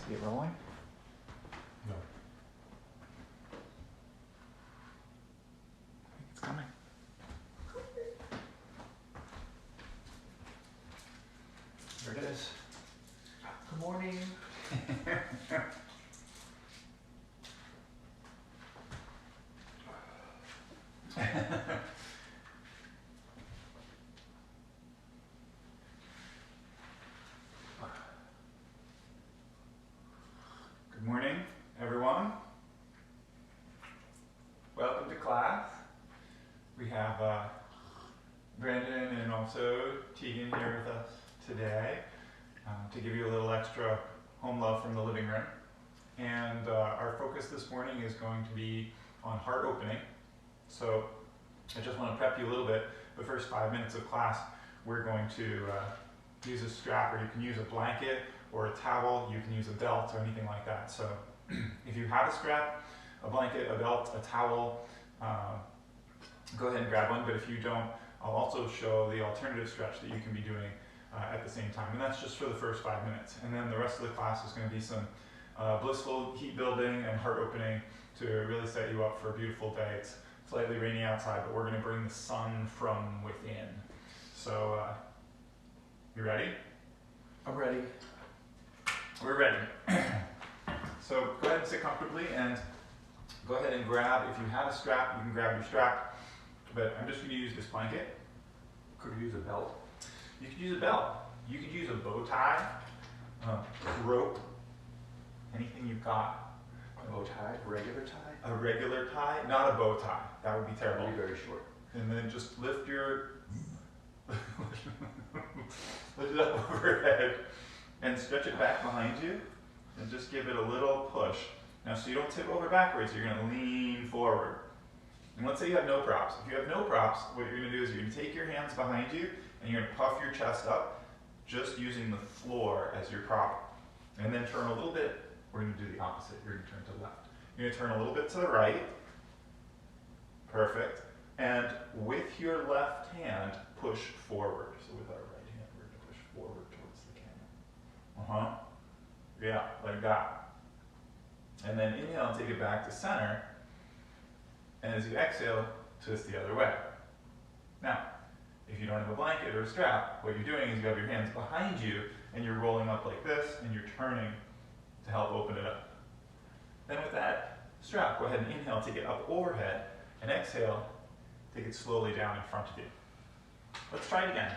Is it rolling? No. I think it's coming. There it is. Good morning. Good morning, everyone. Welcome to class. We have Brandon and also Tegan here with us today to give you a little extra home love from the living room. And our focus this morning is going to be on heart opening. So I just want to prep you a little bit. The first 5 minutes of class, we're going to use a strap, or you can use a blanket or a towel, you can use a belt or anything like that. So if you have a strap, a blanket, a belt, a towel, go ahead and grab one. But if you don't, I'll also show the alternative stretch that you can be doing at the same time. And that's just for the first 5 minutes. And then the rest of the class is going to be some blissful heat building and heart opening to really set you up for a beautiful day. It's slightly rainy outside, but we're going to bring the sun from within. So, you ready? I'm ready. We're ready. So go ahead and sit comfortably and go ahead and grab, if you have a strap, you can grab your strap, but I'm just going to use this blanket. Could you use a belt? You could use a belt. You could use a bow tie, rope, anything you've got. A bow tie? A regular tie? A regular tie, not a bow tie. That would be terrible. That would be very short. And then just lift your, lift it up overhead and stretch it back behind you and just give it a little push. Now, so you don't tip over backwards, you're going to lean forward. And let's say you have no props. If you have no props, what you're going to do is you're going to take your hands behind you and you're going to puff your chest up just using the floor as your prop. And then turn a little bit. We're going to do the opposite. You're going to turn to the left. You're going to turn a little bit to the right. Perfect. And with your left hand, push forward. So with our right hand, we're going to push forward towards the camel. Yeah, like that. And then inhale and take it back to center. And as you exhale, twist the other way. Now, if you don't have a blanket or a strap, what you're doing is you have your hands behind you and you're rolling up like this and you're turning to help open it up. Then with that strap, go ahead and inhale, take it up overhead, and exhale, take it slowly down in front of you. Let's try it again.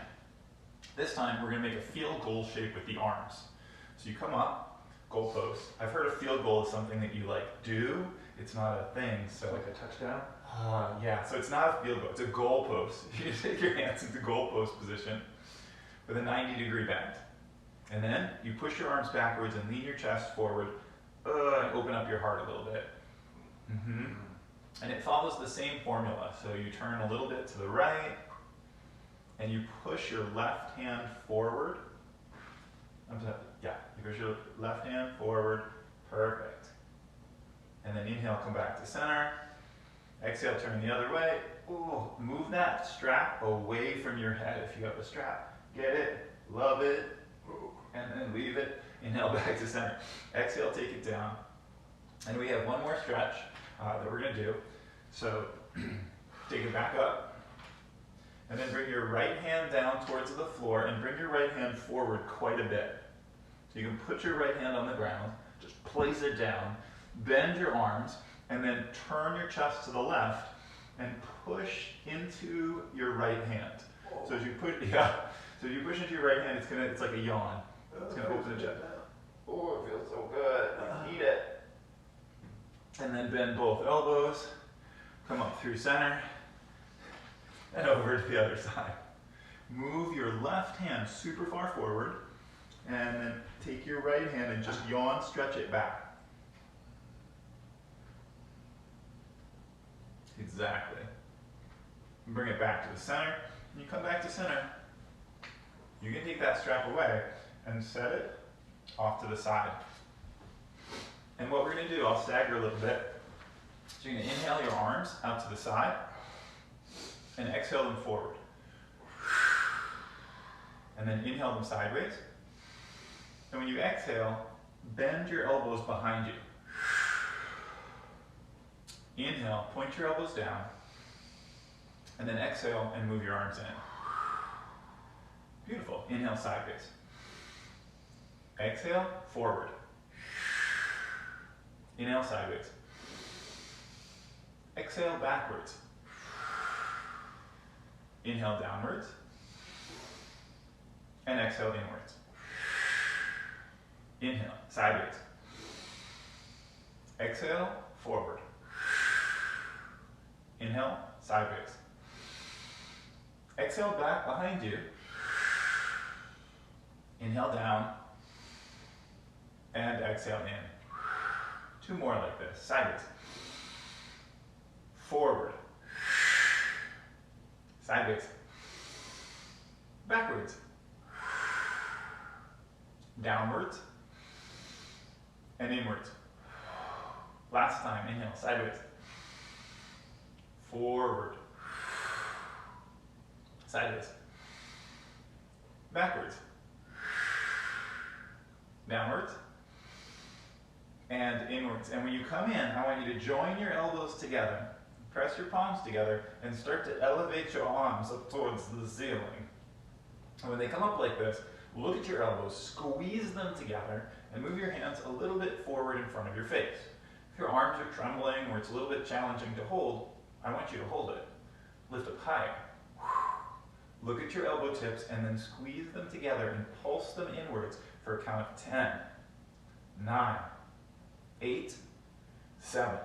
This time, we're going to make a field goal shape with the arms. So you come up, goal post. I've heard a field goal is something that you like do. It's not a thing. So like a touchdown? Yeah, so it's not a field goal, it's a goal post. You take your hands into goal post position with a 90-degree bend. And then you push your arms backwards and lean your chest forward and open up your heart a little bit. And it follows the same formula. So you turn a little bit to the right and you push your left hand forward. You push your left hand forward. Perfect. And then inhale, come back to center. Exhale, turn the other way. Ooh, move that strap away from your head. If you have a strap, get it, love it, and then leave it. Inhale back to center. Exhale, take it down. And we have one more stretch that we're going to do. So take it back up. And then bring your right hand down towards the floor and bring your right hand forward quite a bit. So you can put your right hand on the ground, just place it down, bend your arms, and then turn your chest to the left and push into your right hand. So as you push, so you push into your right hand, it's like a yawn. It's gonna open the chest. Oh, it feels so good. You need it. And then bend both elbows, come up through center, and over to the other side. Move your left hand super far forward, and then take your right hand and just yawn, stretch it back. Exactly. Bring it back to the center. When you come back to center, you can take that strap away and set it off to the side. And what we're going to do, I'll stagger a little bit. So you're going to inhale your arms out to the side and exhale them forward. And then inhale them sideways. And when you exhale, Bend your elbows behind you. Inhale, point your elbows down, and then exhale and move your arms in. Beautiful. Inhale, sideways. Exhale, forward. Inhale, sideways. Exhale, backwards. Inhale, downwards. And exhale, inwards. Inhale, sideways. Exhale, forward. Inhale, sideways. Exhale, back behind you. Inhale, down. And exhale, in. 2 more like this. Sideways. Forward. Sideways. Backwards. Downwards. And inwards. Last time, inhale, sideways. Forward. Sideways. Backwards. Downwards. And inwards. And when you come in, I want you to join your elbows together, press your palms together, and start to elevate your arms up towards the ceiling. And when they come up like this, look at your elbows, squeeze them together, and move your hands a little bit forward in front of your face. If your arms are trembling or it's a little bit challenging to hold, I want you to hold it. Lift up higher. Look at your elbow tips and then squeeze them together and pulse them inwards for a count of 10, 9, 8, 7,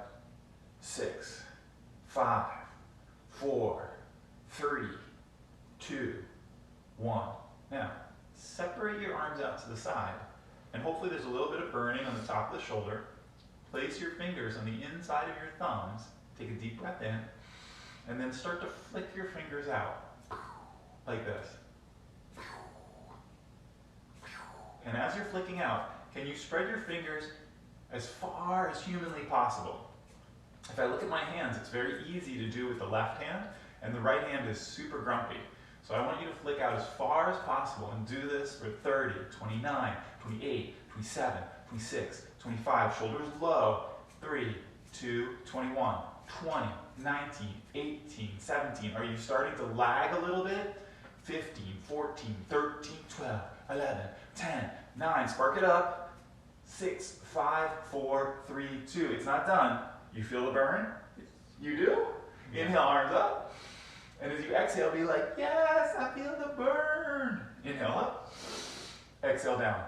6, 5, 4, 3, 2, 1. Now, separate your arms out to the side, and hopefully there's a little bit of burning on the top of the shoulder. Place your fingers on the inside of your thumbs. Take a deep breath in, and then start to flick your fingers out, like this. And as you're flicking out, can you spread your fingers as far as humanly possible? If I look at my hands, it's very easy to do with the left hand, and the right hand is super grumpy. So I want you to flick out as far as possible and do this for 30, 29, 28, 27, 26, 25, shoulders low, 3, 2, 21, 20, 19, 18, 17. Are you starting to lag a little bit? 15, 14, 13, 12, 11, 10, 9, spark it up. 6, 5, 4, 3, 2. It's not done. You feel the burn? You do? Inhale, arms up. And as you exhale, be like, yes, I feel the burn. Inhale up. Exhale down.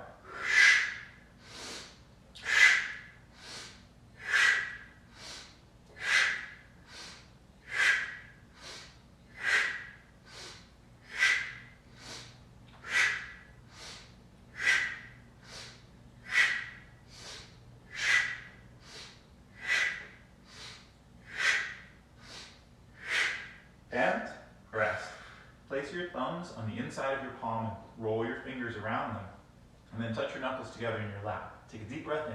And rest. Place your thumbs on the inside of your palm and roll your fingers around them. And then touch your knuckles together in your lap. Take a deep breath in.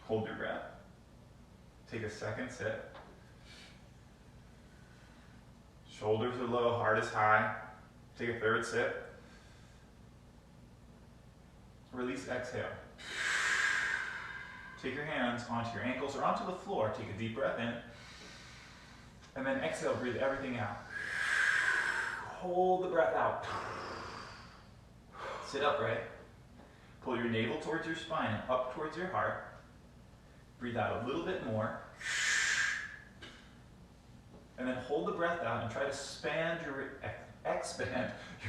Hold your breath. Take a second sip. Shoulders are low, heart is high. Take a third sip. Release, exhale. Take your hands onto your ankles or onto the floor. Take a deep breath in. And then exhale, breathe everything out. Hold the breath out. Sit upright. Pull your navel towards your spine and up towards your heart. Breathe out a little bit more. And then hold the breath out and try to expand your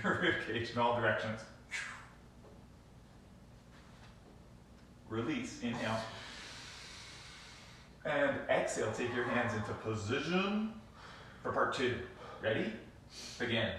rib cage in all directions. Release, inhale. And exhale, take your hands into position for part 2. Ready? Begin.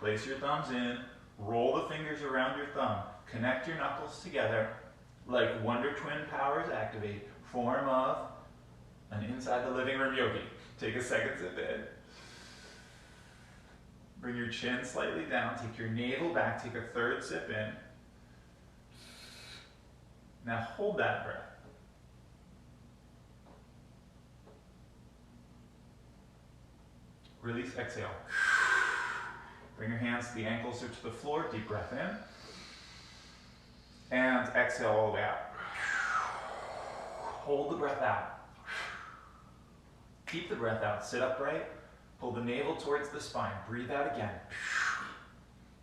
Place your thumbs in, roll the fingers around your thumb, connect your knuckles together, like Wonder Twin powers activate, form of an inside the living room yogi. Take a second sip in. Bring your chin slightly down, take your navel back, take a third sip in. Now hold that breath. Release, exhale. Bring your hands to the ankles or to the floor, deep breath in. And exhale all the way out. Hold the breath out. Keep the breath out, sit upright, pull the navel towards the spine, breathe out again.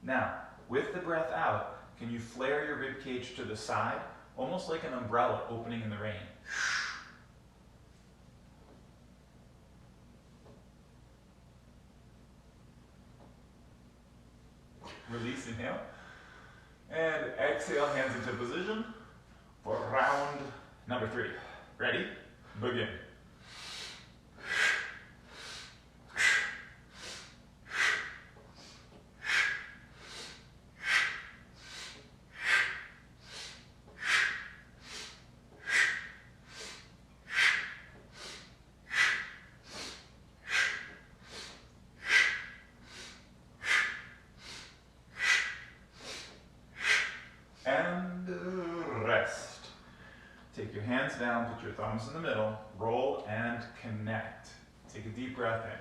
Now, with the breath out, can you flare your rib cage to the side, almost like an umbrella opening in the rain? Release, inhale. And exhale, hands into position for round number 3. Ready? Begin. Down, put your thumbs in the middle, roll and connect. Take a deep breath in.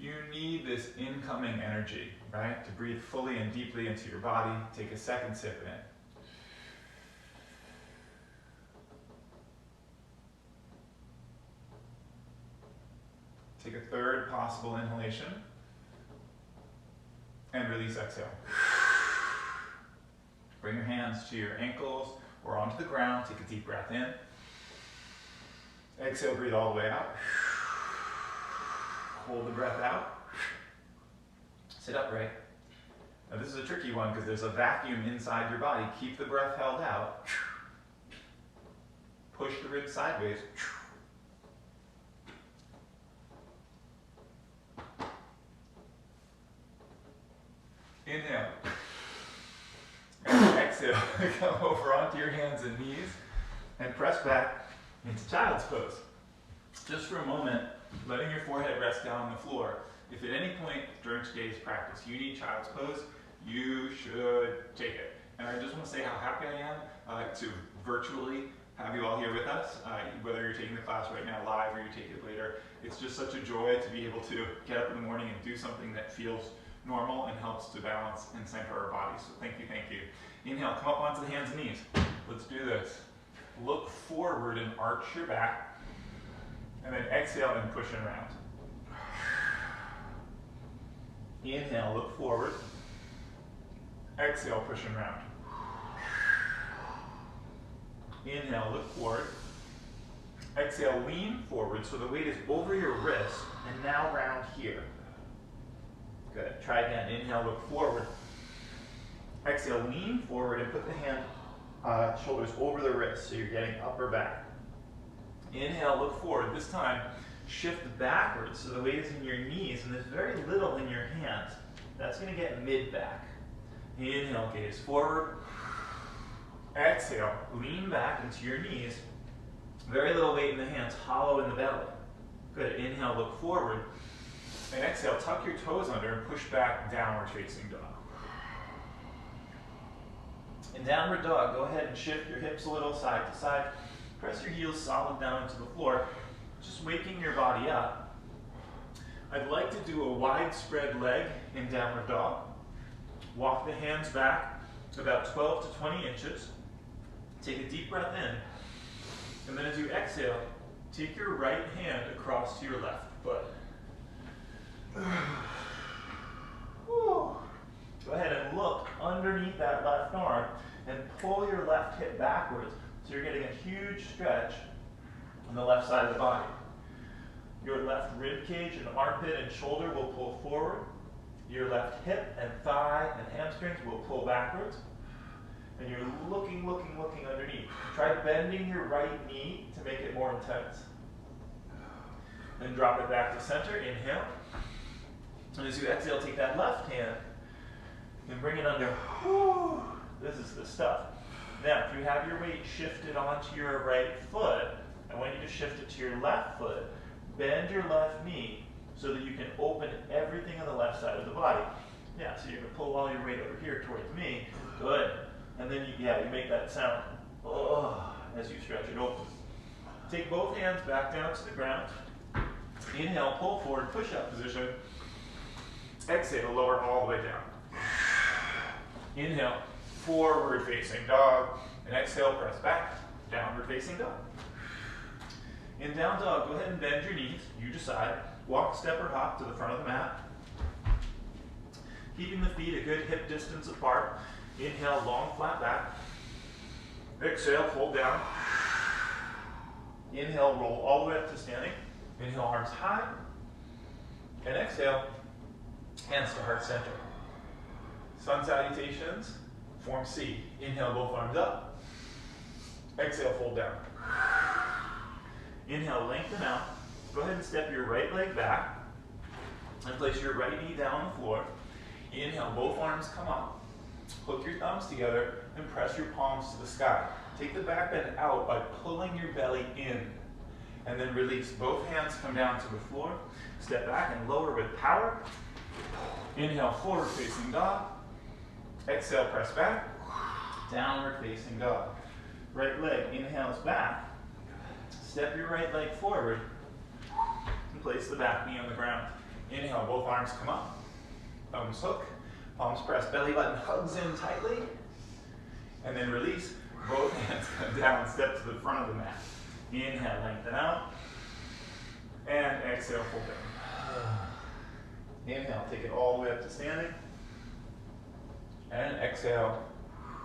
You need this incoming energy, right? To breathe fully and deeply into your body. Take a second sip in. Take a third possible inhalation. And release, exhale. Bring your hands to your ankles or onto the ground. Take a deep breath in. Exhale, breathe all the way out. Hold the breath out. Sit upright. Now this is a tricky one because there's a vacuum inside your body. Keep the breath held out. Push the ribs sideways. Inhale. And exhale. Come over onto your hands and knees and press back into child's pose. Just for a moment, letting your forehead rest down on the floor. If at any point during today's practice you need child's pose, you should take it. And I just want to say how happy I am to virtually have you all here with us, whether you're taking the class right now live or you take it later. It's just such a joy to be able to get up in the morning and do something that feels normal and helps to balance and center our bodies. So thank you, thank you. Inhale, come up onto the hands and knees. Let's do this. Look forward and arch your back. And then exhale and push and round. Inhale, look forward. Exhale, push and round. Inhale, look forward. Exhale, lean forward so the weight is over your wrist and now round here. Good. Try again. Inhale, look forward. Exhale, lean forward and put the hand, shoulders over the wrist so you're getting upper back. Inhale, look forward. This time, shift backwards so the weight is in your knees and there's very little in your hands. That's going to get mid-back. Inhale, gaze forward. Exhale, lean back into your knees. Very little weight in the hands, hollow in the belly. Good. Inhale, look forward. And exhale, tuck your toes under and push back, downward facing dog. In downward dog, go ahead and shift your hips a little side to side. Press your heels solid down into the floor, just waking your body up. I'd like to do a widespread leg in downward dog. Walk the hands back about 12 to 20 inches. Take a deep breath in. And then as you exhale, take your right hand across to your left foot. Go ahead and look underneath that left arm and pull your left hip backwards so you're getting a huge stretch on the left side of the body. Your left rib cage and armpit and shoulder will pull forward. Your left hip and thigh and hamstrings will pull backwards. And you're looking underneath. Try bending your right knee to make it more intense. Then drop it back to center. Inhale. And as you exhale, take that left hand and bring it under. This is the stuff. Now, if you have your weight shifted onto your right foot, I want you to shift it to your left foot. Bend your left knee so that you can open everything on the left side of the body. Yeah, so you're going to pull all your weight over here towards me. Good. And then, you make that sound as you stretch it open. Take both hands back down to the ground. Inhale, pull forward, push-up position. Exhale, lower all the way down. Inhale, forward facing dog. And exhale, press back, downward facing dog. In down dog, go ahead and bend your knees. You decide. Walk, step, or hop to the front of the mat. Keeping the feet a good hip distance apart. Inhale, long, flat back. Exhale, fold down. Inhale, roll all the way up to standing. Inhale, arms high. And exhale, hands to heart center. Sun salutations, form C. Inhale, both arms up. Exhale, fold down. Inhale, lengthen out. Go ahead and step your right leg back and place your right knee down on the floor. Inhale, both arms come up. Hook your thumbs together and press your palms to the sky. Take the back bend out by pulling your belly in. And then release. Both hands come down to the floor. Step back and lower with power. Inhale, forward facing dog. Exhale, press back. Downward facing dog. Right leg inhales back. Step your right leg forward and place the back knee on the ground. Inhale, both arms come up. Thumbs hook. Palms press. Belly button hugs in tightly. And then release. Both hands come down. Step to the front of the mat. Inhale, lengthen out. And exhale, fold down. Inhale, take it all the way up to standing. And exhale,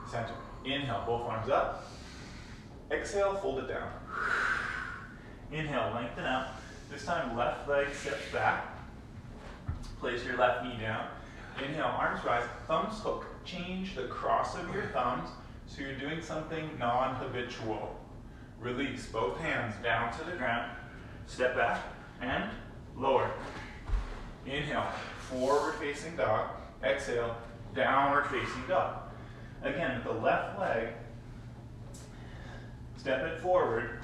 center. Inhale, both arms up. Exhale, fold it down. Inhale, lengthen out. This time, left leg steps back. Place your left knee down. Inhale, arms rise. Thumbs hook. Change the cross of your thumbs so you're doing something non-habitual. Release both hands down to the ground. Step back and lower. Inhale, forward facing dog. Exhale, downward facing dog. Again, with the left leg, step it forward.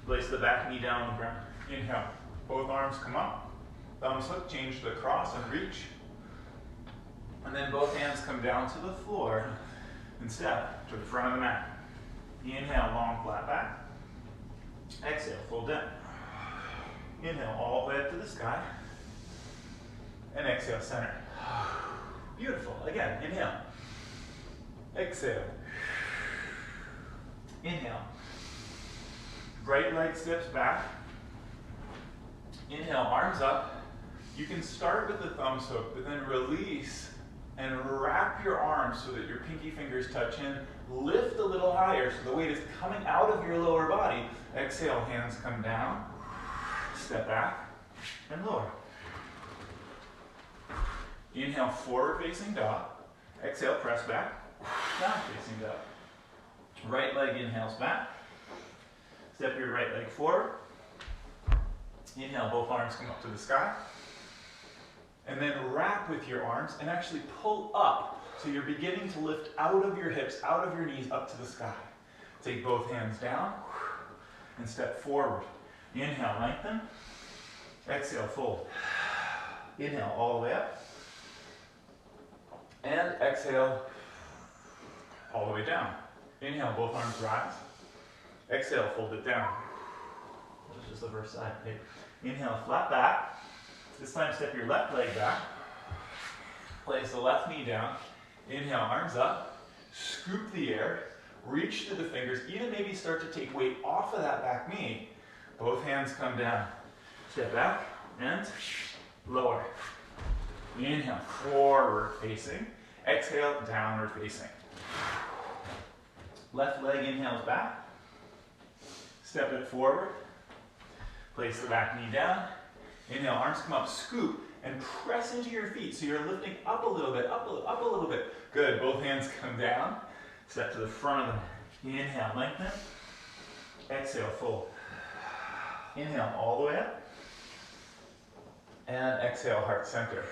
Place the back knee down on the ground. Inhale, both arms come up. Thumbs hook, change the cross and reach. And then both hands come down to the floor and step to the front of the mat. Inhale, long, flat back. Exhale, fold down. Inhale, all the way up to the sky. And exhale, center. Beautiful. Again, inhale. Exhale. Inhale. Right leg steps back. Inhale, arms up. You can start with the thumbs hook, but then release and wrap your arms so that your pinky fingers touch in. Lift a little higher so the weight is coming out of your lower body. Exhale, hands come down. Step back and lower. Inhale, forward facing dog. Exhale, press back. Down facing dog. Right leg inhales back. Step your right leg forward. Inhale, both arms come up to the sky. And then wrap with your arms and actually pull up. So you're beginning to lift out of your hips, out of your knees, up to the sky. Take both hands down and step forward. Inhale, lengthen. Exhale, fold. Inhale, all the way up. And exhale, all the way down. Inhale, both arms rise. Exhale, fold it down. This is the first side. Okay. Inhale, flat back. This time, step your left leg back. Place the left knee down. Inhale, arms up. Scoop the air. Reach through the fingers. Even maybe start to take weight off of that back knee. Both hands come down. Step back and lower. Inhale, forward facing. Exhale, downward facing. Left leg inhales back. Step it forward. Place the back knee down. Inhale, arms come up, scoop, and press into your feet. So you're lifting up a little bit, up a little bit. Good, both hands come down. Step to the front of the mat. Inhale, lengthen. Exhale, fold. Inhale, all the way up. And exhale, heart center.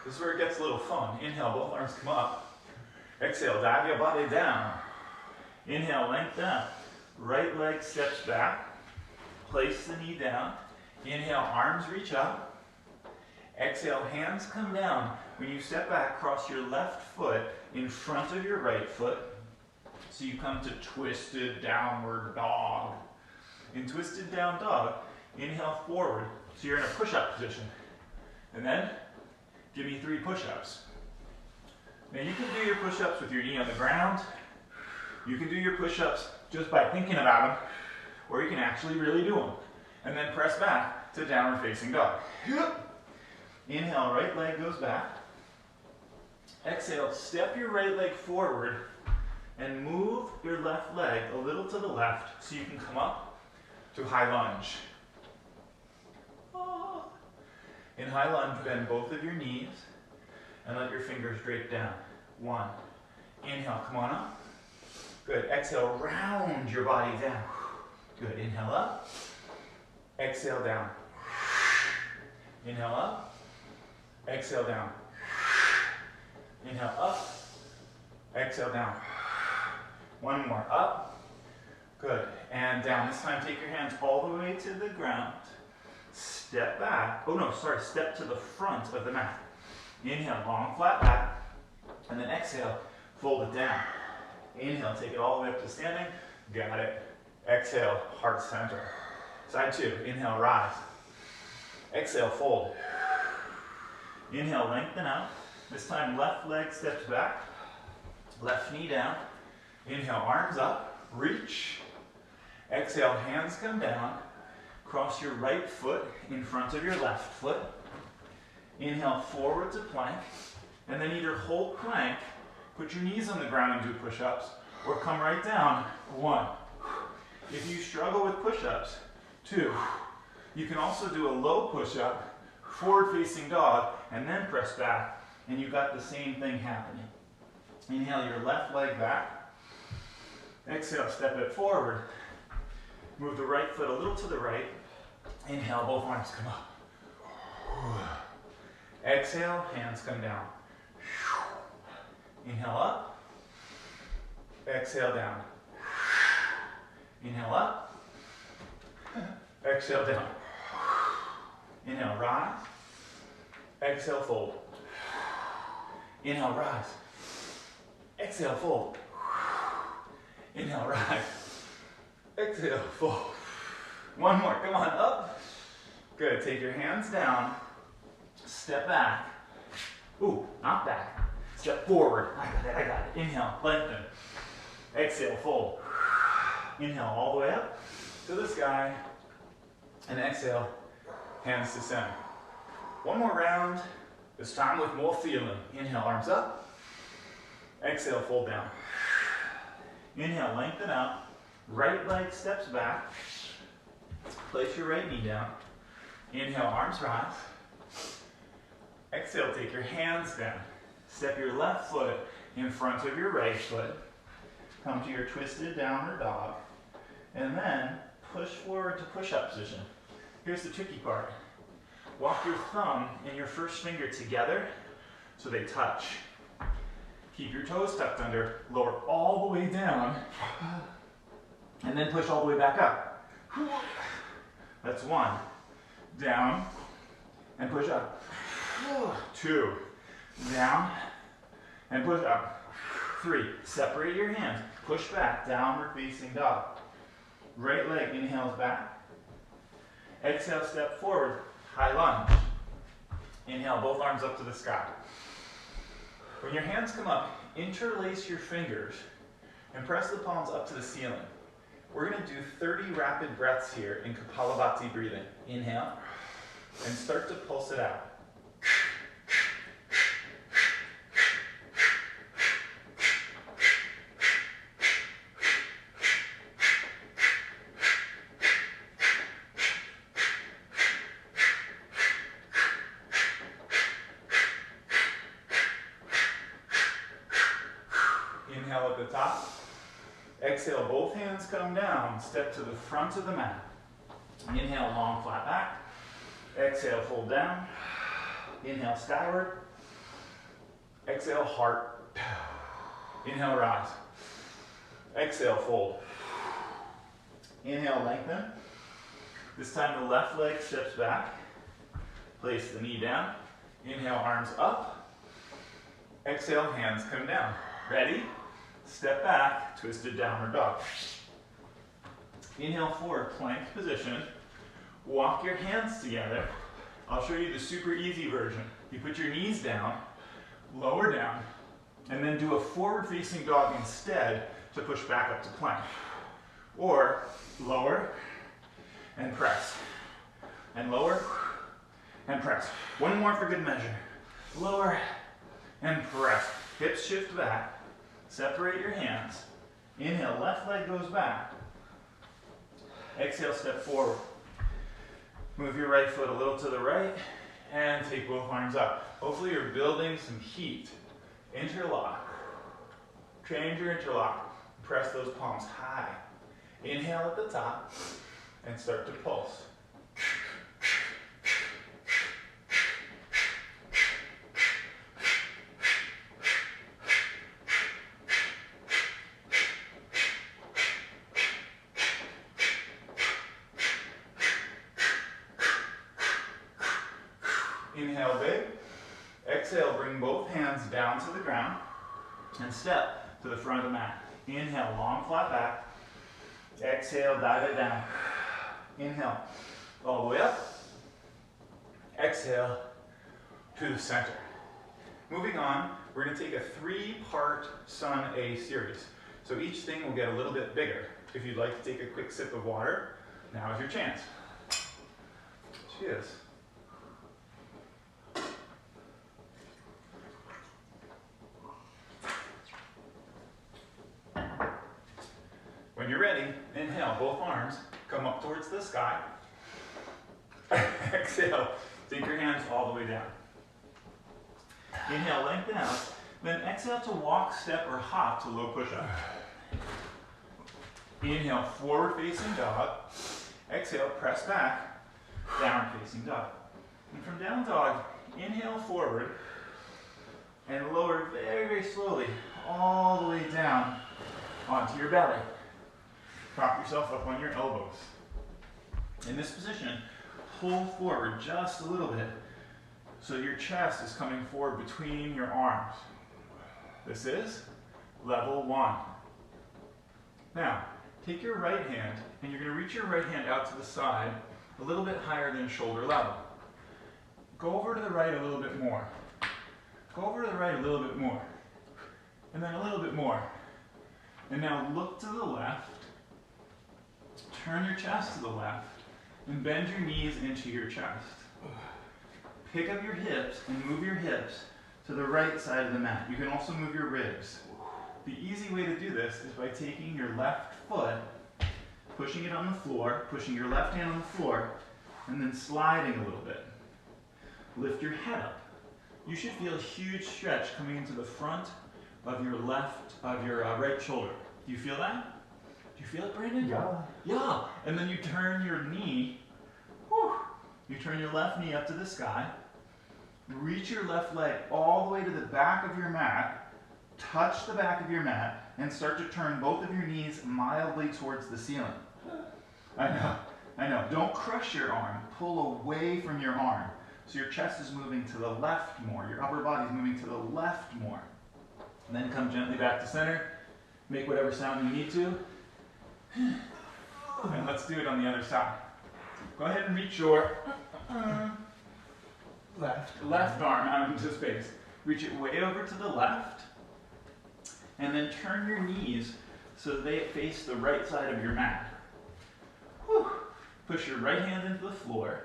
This is where it gets a little fun. Inhale, both arms come up. Exhale, dive your body down. Inhale, lengthen up. Right leg steps back. Place the knee down. Inhale, arms reach up. Exhale, hands come down. When you step back, cross your left foot in front of your right foot. So you come to twisted downward dog. In twisted down dog, inhale forward. So you're in a push-up position. And then, give me 3 push-ups. Now you can do your push-ups with your knee on the ground. You can do your push-ups just by thinking about them, or you can actually really do them. And then press back to downward facing dog. Inhale, right leg goes back. Exhale, step your right leg forward and move your left leg a little to the left so you can come up to high lunge. In high lunge, bend both of your knees and let your fingers drape down. 1. Inhale, come on up. Good. Exhale, round your body down. Good. Inhale up. Exhale down. Inhale up. Exhale down. Inhale up. Exhale down. 1 more. Up. Good. And down. This time, take your hands all the way to the ground. Step back. Oh no, sorry. Step to the front of the mat. Inhale, long flat back. And then exhale, fold it down. Inhale, take it all the way up to standing. Got it. Exhale, heart center. Side 2. Inhale, rise. Exhale, fold. Inhale, lengthen out. This time, left leg steps back. Left knee down. Inhale, arms up. Reach. Exhale, hands come down. Cross your right foot in front of your left foot. Inhale, forward to plank. And then either hold plank, put your knees on the ground and do push-ups, or come right down. 1. If you struggle with push-ups, 2. You can also do a low push-up, forward-facing dog, and then press back, and you got the same thing happening. Inhale your left leg back. Exhale, step it forward. Move the right foot a little to the right. Inhale, both arms come up. Exhale, hands come down. Inhale up. Exhale down. Inhale up. Exhale down. Inhale, rise. Exhale, fold. Inhale, rise. Exhale, fold. Inhale, rise. Exhale, fold. 1 more. Come on, up. Good. Take your hands down. Step back. Ooh, not back. Step forward. I got it, I got it. Inhale, lengthen. Exhale, fold. Inhale all the way up to the sky. And exhale, hands to center. 1 more round. This time with more feeling. Inhale, arms up. Exhale, fold down. Inhale, lengthen out. Right leg steps back. Place your right knee down. Inhale, arms rise. Exhale, take your hands down. Step your left foot in front of your right foot. Come to your twisted downward dog. And then push forward to push-up position. Here's the tricky part. Walk your thumb and your first finger together so they touch. Keep your toes tucked under. Lower all the way down. And then push all the way back up. That's 1. Down and push up. 2. Down and push up. 3. Separate your hands. Push back. Downward facing dog. Right leg inhales back. Exhale, step forward. High lunge. Inhale, both arms up to the sky. When your hands come up, interlace your fingers and press the palms up to the ceiling. We're going to do 30 rapid breaths here in Kapalabhati breathing. Inhale, and start to pulse it out. Inhale at the top. Exhale, both hands come down. Step to the front of the mat. Inhale, long flat back. Exhale, fold down. Inhale, skyward. Exhale, heart. Inhale, rise. Exhale, fold. Inhale, lengthen. This time the left leg steps back. Place the knee down. Inhale, arms up. Exhale, hands come down. Ready? Step back, twisted downward dog. Inhale, forward, plank position. Walk your hands together. I'll show you the super easy version. You put your knees down, lower down, and then do a forward facing dog instead to push back up to plank. Or lower and press. And lower and press. One more for good measure. Lower and press. Hips shift back. Separate your hands. Inhale, left leg goes back. Exhale, step forward. Move your right foot a little to the right and take both arms up. Hopefully you're building some heat. Interlock. Change your interlock. Press those palms high. Inhale at the top and start to pulse. Inhale big. Exhale, bring both hands down to the ground and step to the front of the mat. Inhale, long flat back. Exhale, dive it down. Inhale, all the way up. Exhale to the center. Moving on, we're going to take a 3-part Sun A series. So each thing will get a little bit bigger. If you'd like to take a quick sip of water, now is your chance. Cheers. When you're ready, inhale, both arms come up towards the sky. Exhale, take your hands all the way down. Inhale, lengthen out. Then exhale to walk, step, or hop to low push-up. Inhale, forward facing dog. Exhale, press back, down facing dog. And from down dog, inhale forward and lower very, very slowly all the way down onto your belly. Prop yourself up on your elbows. In this position, pull forward just a little bit so your chest is coming forward between your arms. This is level 1. Now, take your right hand and you're going to reach your right hand out to the side a little bit higher than shoulder level. Go over to the right a little bit more. Go over to the right a little bit more. And then a little bit more. And now look to the left. Turn your chest to the left and bend your knees into your chest. Pick up your hips and move your hips to the right side of the mat. You can also move your ribs. The easy way to do this is by taking your left foot, pushing it on the floor, pushing your left hand on the floor, and then sliding a little bit. Lift your head up. You should feel a huge stretch coming into the front of your right shoulder. Do you feel that? Do you feel it, Brandon? Yeah. Yeah. And then you turn your knee, you turn your left knee up to the sky, reach your left leg all the way to the back of your mat, touch the back of your mat, and start to turn both of your knees mildly towards the ceiling. I know. Don't crush your arm. Pull away from your arm. So your chest is moving to the left more. Your upper body is moving to the left more. And then come gently back to center. Make whatever sound you need to. And let's do it on the other side. Go ahead and reach your left arm out into space. Reach it way over to the left. And then turn your knees so they face the right side of your mat. Push your right hand into the floor.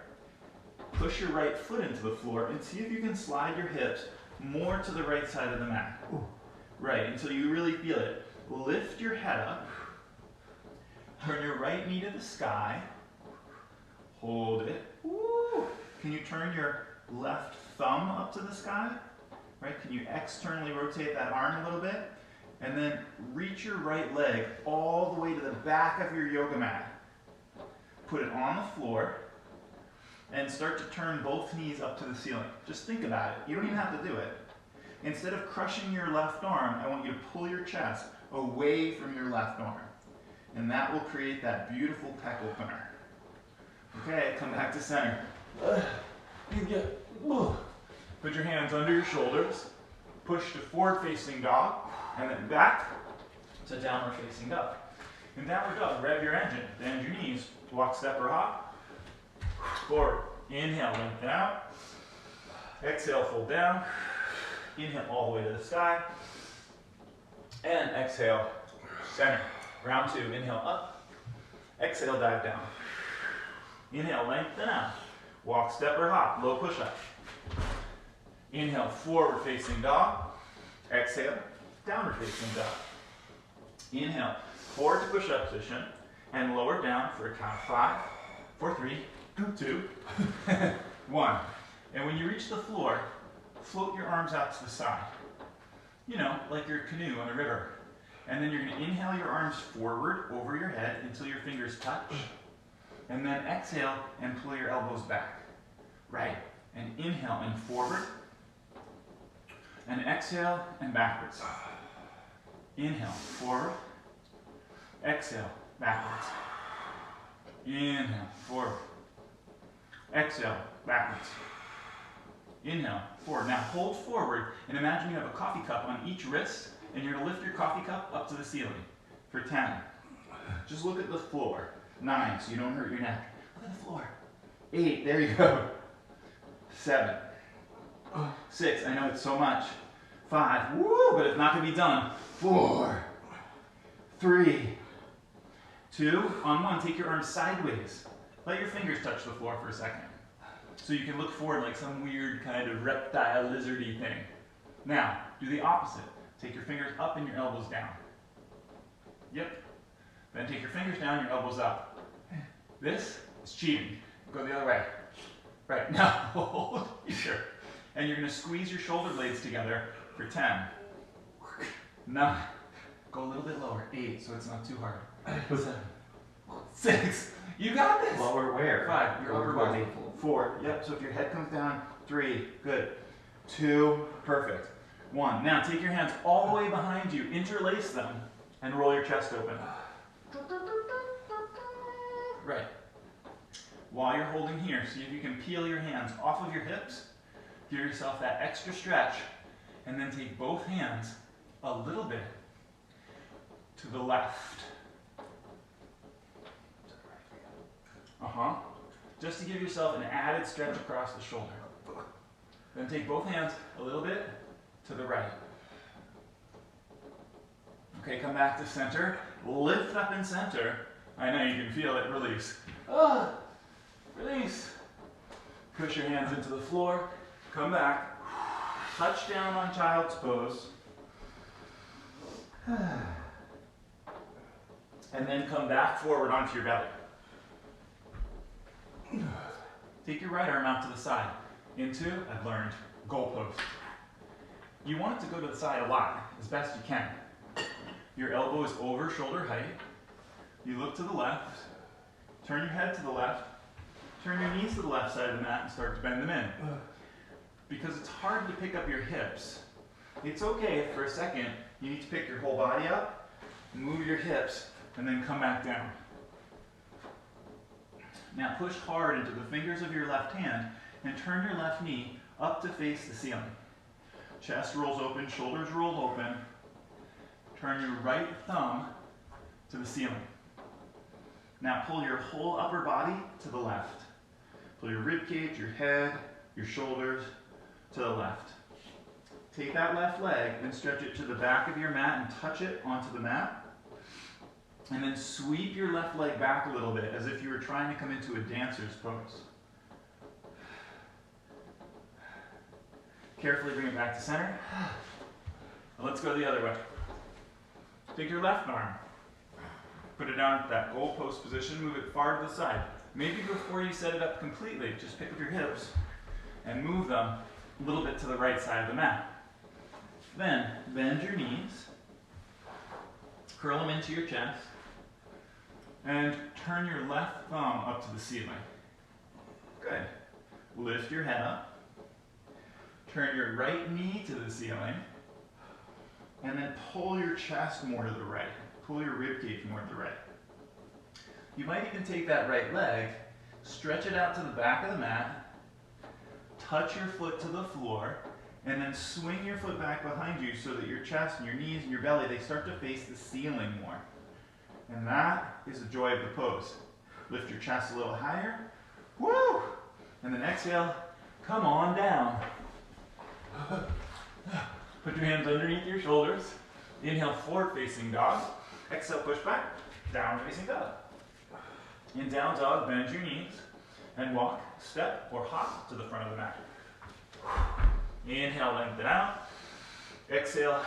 Push your right foot into the floor and see if you can slide your hips more to the right side of the mat. Right, until you really feel it. Lift your head up. Turn your right knee to the sky. Hold it. Woo. Can you turn your left thumb up to the sky? Right? Can you externally rotate that arm a little bit? And then reach your right leg all the way to the back of your yoga mat. Put it on the floor and start to turn both knees up to the ceiling. Just think about it. You don't even have to do it. Instead of crushing your left arm, I want you to pull your chest away from your left arm. And that will create that beautiful pec opener. Okay, come back to center. Put your hands under your shoulders. Push to forward facing dog. And then back to downward facing dog. In downward dog, rev your engine. Bend your knees. Walk, step, or hop. Forward. Inhale, lengthen out. Exhale, fold down. Inhale all the way to the sky. And exhale, center. Round 2. Inhale up. Exhale, dive down. Inhale, lengthen out. Walk, step, or hop. Low push-up. Inhale, forward facing dog. Exhale, downward facing dog. Inhale, forward to push-up position. And lower down for a count of 5, 4, 3, 2, 1. And when you reach the floor, float your arms out to the side. You know, like your canoe on the river. And then you're going to inhale your arms forward over your head until your fingers touch. And then exhale and pull your elbows back. Right. And inhale and forward. And exhale and backwards. Inhale, forward. Exhale, backwards. Inhale, forward. Exhale, backwards. Inhale, forward. Now hold forward and imagine you have a coffee cup on each wrist and you're going to lift your coffee cup up to the ceiling for 10. Just look at the floor. 9, so you don't hurt your neck. Look at the floor. 8, there you go. 7. 6, I know it's so much. 5, woo, but it's not going to be done. 4, 3, 2, on 1, take your arms sideways. Let your fingers touch the floor for a second. So you can look forward like some weird kind of reptile lizardy thing. Now, do the opposite. Take your fingers up and your elbows down. Yep. Then take your fingers down, your elbows up. This is cheating. Go the other way. Right, now hold here. And you're going to squeeze your shoulder blades together for 10. 9. Go a little bit lower. 8, so it's not too hard. 7. 6. You got this. Lower where? 5. Your upper body. 4. Yep, so if your head comes down. 3. Good. 2. Perfect. 1. Now take your hands all the way behind you. Interlace them and roll your chest open. Right. While you're holding here, see if you can peel your hands off of your hips. Give yourself that extra stretch. And then take both hands a little bit to the left. Just to give yourself an added stretch across the shoulder. Then take both hands a little bit to the right. Okay, come back to center. Lift up in center. I know you can feel it. Release. Release. Push your hands into the floor. Come back. Touch down on child's pose. And then come back forward onto your belly. Take your right arm out to the side. Into, I've learned, goal pose. You want it to go to the side a lot, as best you can. Your elbow is over shoulder height. You look to the left. Turn your head to the left. Turn your knees to the left side of the mat and start to bend them in. Because it's hard to pick up your hips. It's okay if for a second you need to pick your whole body up, move your hips, and then come back down. Now push hard into the fingers of your left hand and turn your left knee up to face the ceiling. Chest rolls open, shoulders roll open. Turn your right thumb to the ceiling. Now pull your whole upper body to the left. Pull your rib cage, your head, your shoulders to the left. Take that left leg and stretch it to the back of your mat and touch it onto the mat. And then sweep your left leg back a little bit as if you were trying to come into a dancer's pose. Carefully bring it back to center. Let's go the other way. Take your left arm. Put it down at that goal post position. Move it far to the side. Maybe before you set it up completely, just pick up your hips and move them a little bit to the right side of the mat. Then bend your knees. Curl them into your chest. And turn your left thumb up to the ceiling. Good. Lift your head up. Turn your right knee to the ceiling. and then pull your chest more to the right. Pull your rib cage more to the right. You might even take that right leg, stretch it out to the back of the mat, touch your foot to the floor, and then swing your foot back behind you so that your chest and your knees and your belly, they start to face the ceiling more. And that is the joy of the pose. Lift your chest a little higher. Woo! And then exhale, come on down. Put your hands underneath your shoulders. Inhale, forward facing dog. Exhale, push back, down facing dog. In down dog, bend your knees and walk, step, or hop to the front of the mat. Inhale, lengthen out. Exhale,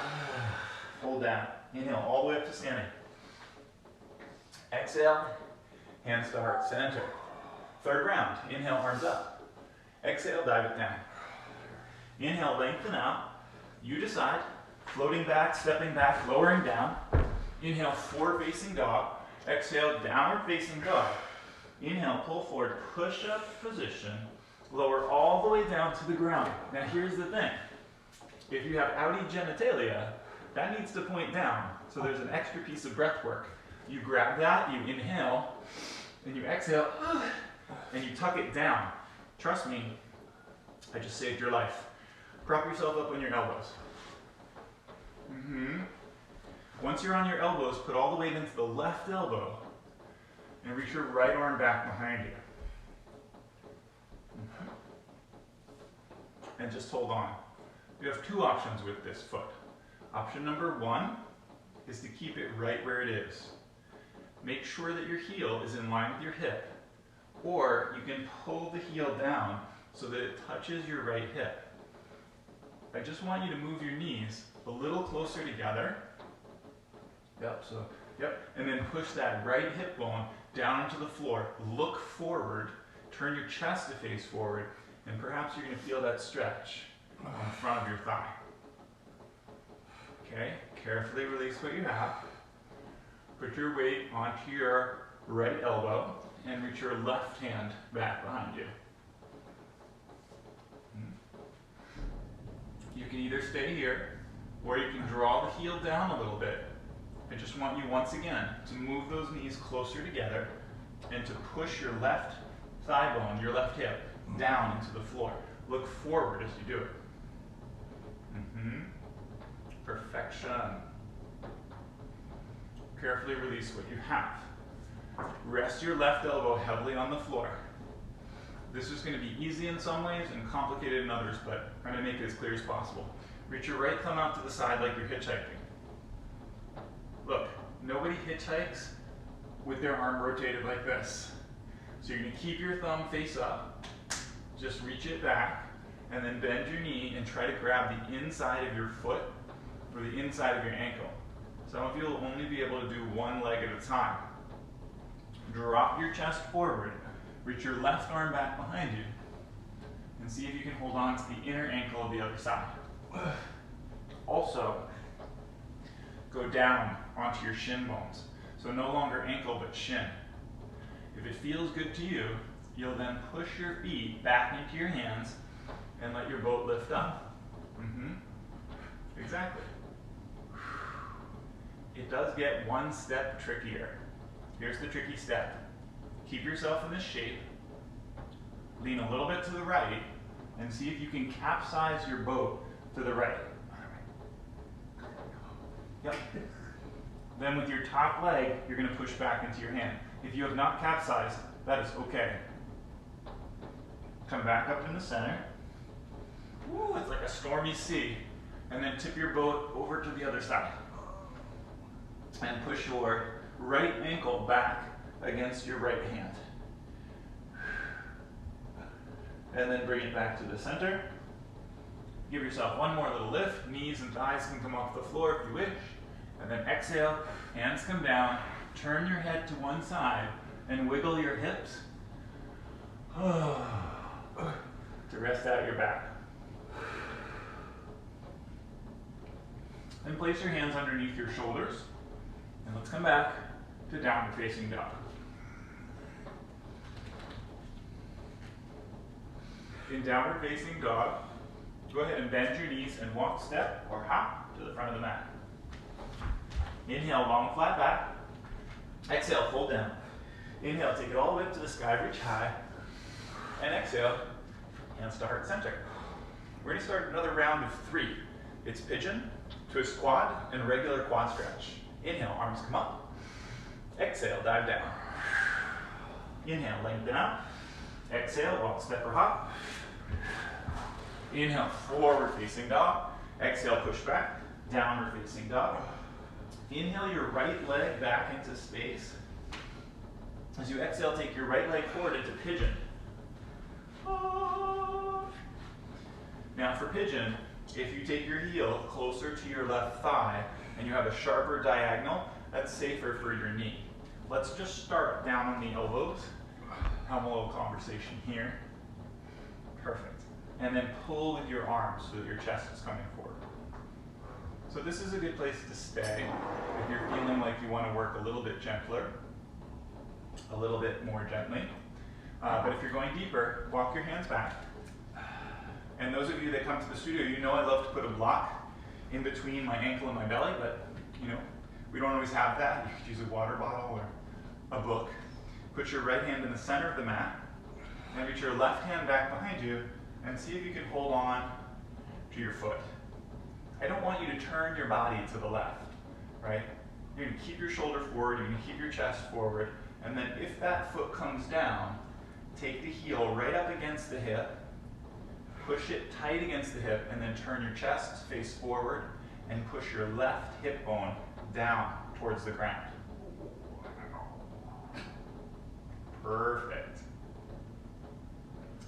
hold down. Inhale, all the way up to standing. Exhale, hands to heart center. Third round, inhale, arms up. Exhale, dive it down. Inhale, lengthen out. You decide, floating back, stepping back, lowering down. Inhale, forward facing dog. Exhale, downward facing dog. Inhale, pull forward, push up position. Lower all the way down to the ground. Now here's the thing. If you have outie genitalia, that needs to point down. So there's an extra piece of breath work. You grab that, you inhale, and you exhale, and you tuck it down. Trust me, I just saved your life. Prop yourself up on your elbows. Once you're on your elbows, put all the weight into the left elbow and reach your right arm back behind you. And just hold on. You have two options with this foot. Option number one is to keep it right where it is. Make sure that your heel is in line with your hip, or you can pull the heel down so that it touches your right hip. I just want you to move your knees a little closer together. And then push that right hip bone down into the floor. Look forward, turn your chest to face forward, and perhaps you're going to feel that stretch on the front of your thigh. Okay, carefully release what you have. Put your weight onto your right elbow and reach your left hand back behind you. You can either stay here or you can draw the heel down a little bit. I just want you once again to move those knees closer together and to push your left thigh bone, your left hip, down into the floor. Look forward as you do it. Perfection. Carefully release what you have. Rest your left elbow heavily on the floor. This is going to be easy in some ways and complicated in others, but I'm going to make it as clear as possible. Reach your right thumb out to the side like you're hitchhiking. Look, nobody hitchhikes with their arm rotated like this. So you're going to keep your thumb face up, just reach it back, and then bend your knee and try to grab the inside of your foot or the inside of your ankle. Some of you will only be able to do one leg at a time. Drop your chest forward, reach your left arm back behind you, and see if you can hold on to the inner ankle of the other side. Also, go down onto your shin bones. So no longer ankle, but shin. If it feels good to you, you'll then push your feet back into your hands and let your boat lift up. Exactly. It does get one step trickier. Here's the tricky step. Keep yourself in this shape. Lean a little bit to the right and see if you can capsize your boat to the right. Then with your top leg, you're going to push back into your hand. If you have not capsized, that is okay. Come back up in the center. Woo, it's like a stormy sea. And then tip your boat over to the other side. And push your right ankle back against your right hand. And then bring it back to the center. Give yourself one more little lift. Knees and thighs can come off the floor if you wish. And then exhale, hands come down, turn your head to one side, and wiggle your hips to rest out your back. Then place your hands underneath your shoulders, and let's come back to downward facing dog. In downward facing dog, go ahead and bend your knees and walk, step, or hop to the front of the mat. Inhale, long flat back. Exhale, fold down. Inhale, take it all the way up to the sky, reach high. And exhale, hands to heart center. We're going to start another round of 3. It's pigeon, twist quad, and regular quad stretch. Inhale, arms come up. Exhale, dive down. Inhale, lengthen out. Exhale, walk, step, or hop. Inhale, forward facing dog. Exhale, push back, downward facing dog. Inhale your right leg back into space. As you exhale, take your right leg forward into pigeon. Now for pigeon, if you take your heel closer to your left thigh and you have a sharper diagonal, that's safer for your knee. Let's just start down on the elbows. Have a little conversation here. Perfect. And then pull with your arms so that your chest is coming forward. So this is a good place to stay if you're feeling like you want to work a little bit gentler, a little bit more gently. But if you're going deeper, walk your hands back. And those of you that come to the studio, you know I love to put a block in between my ankle and my belly, but you know, we don't always have that. You could use a water bottle or a book. Put your right hand in the center of the mat, and reach your left hand back behind you, and see if you can hold on to your foot. I don't want you to turn your body to the left, right? You're gonna keep your shoulder forward, you're gonna keep your chest forward, and then if that foot comes down, take the heel right up against the hip, push it tight against the hip, and then turn your chest face forward and push your left hip bone down towards the ground. Perfect.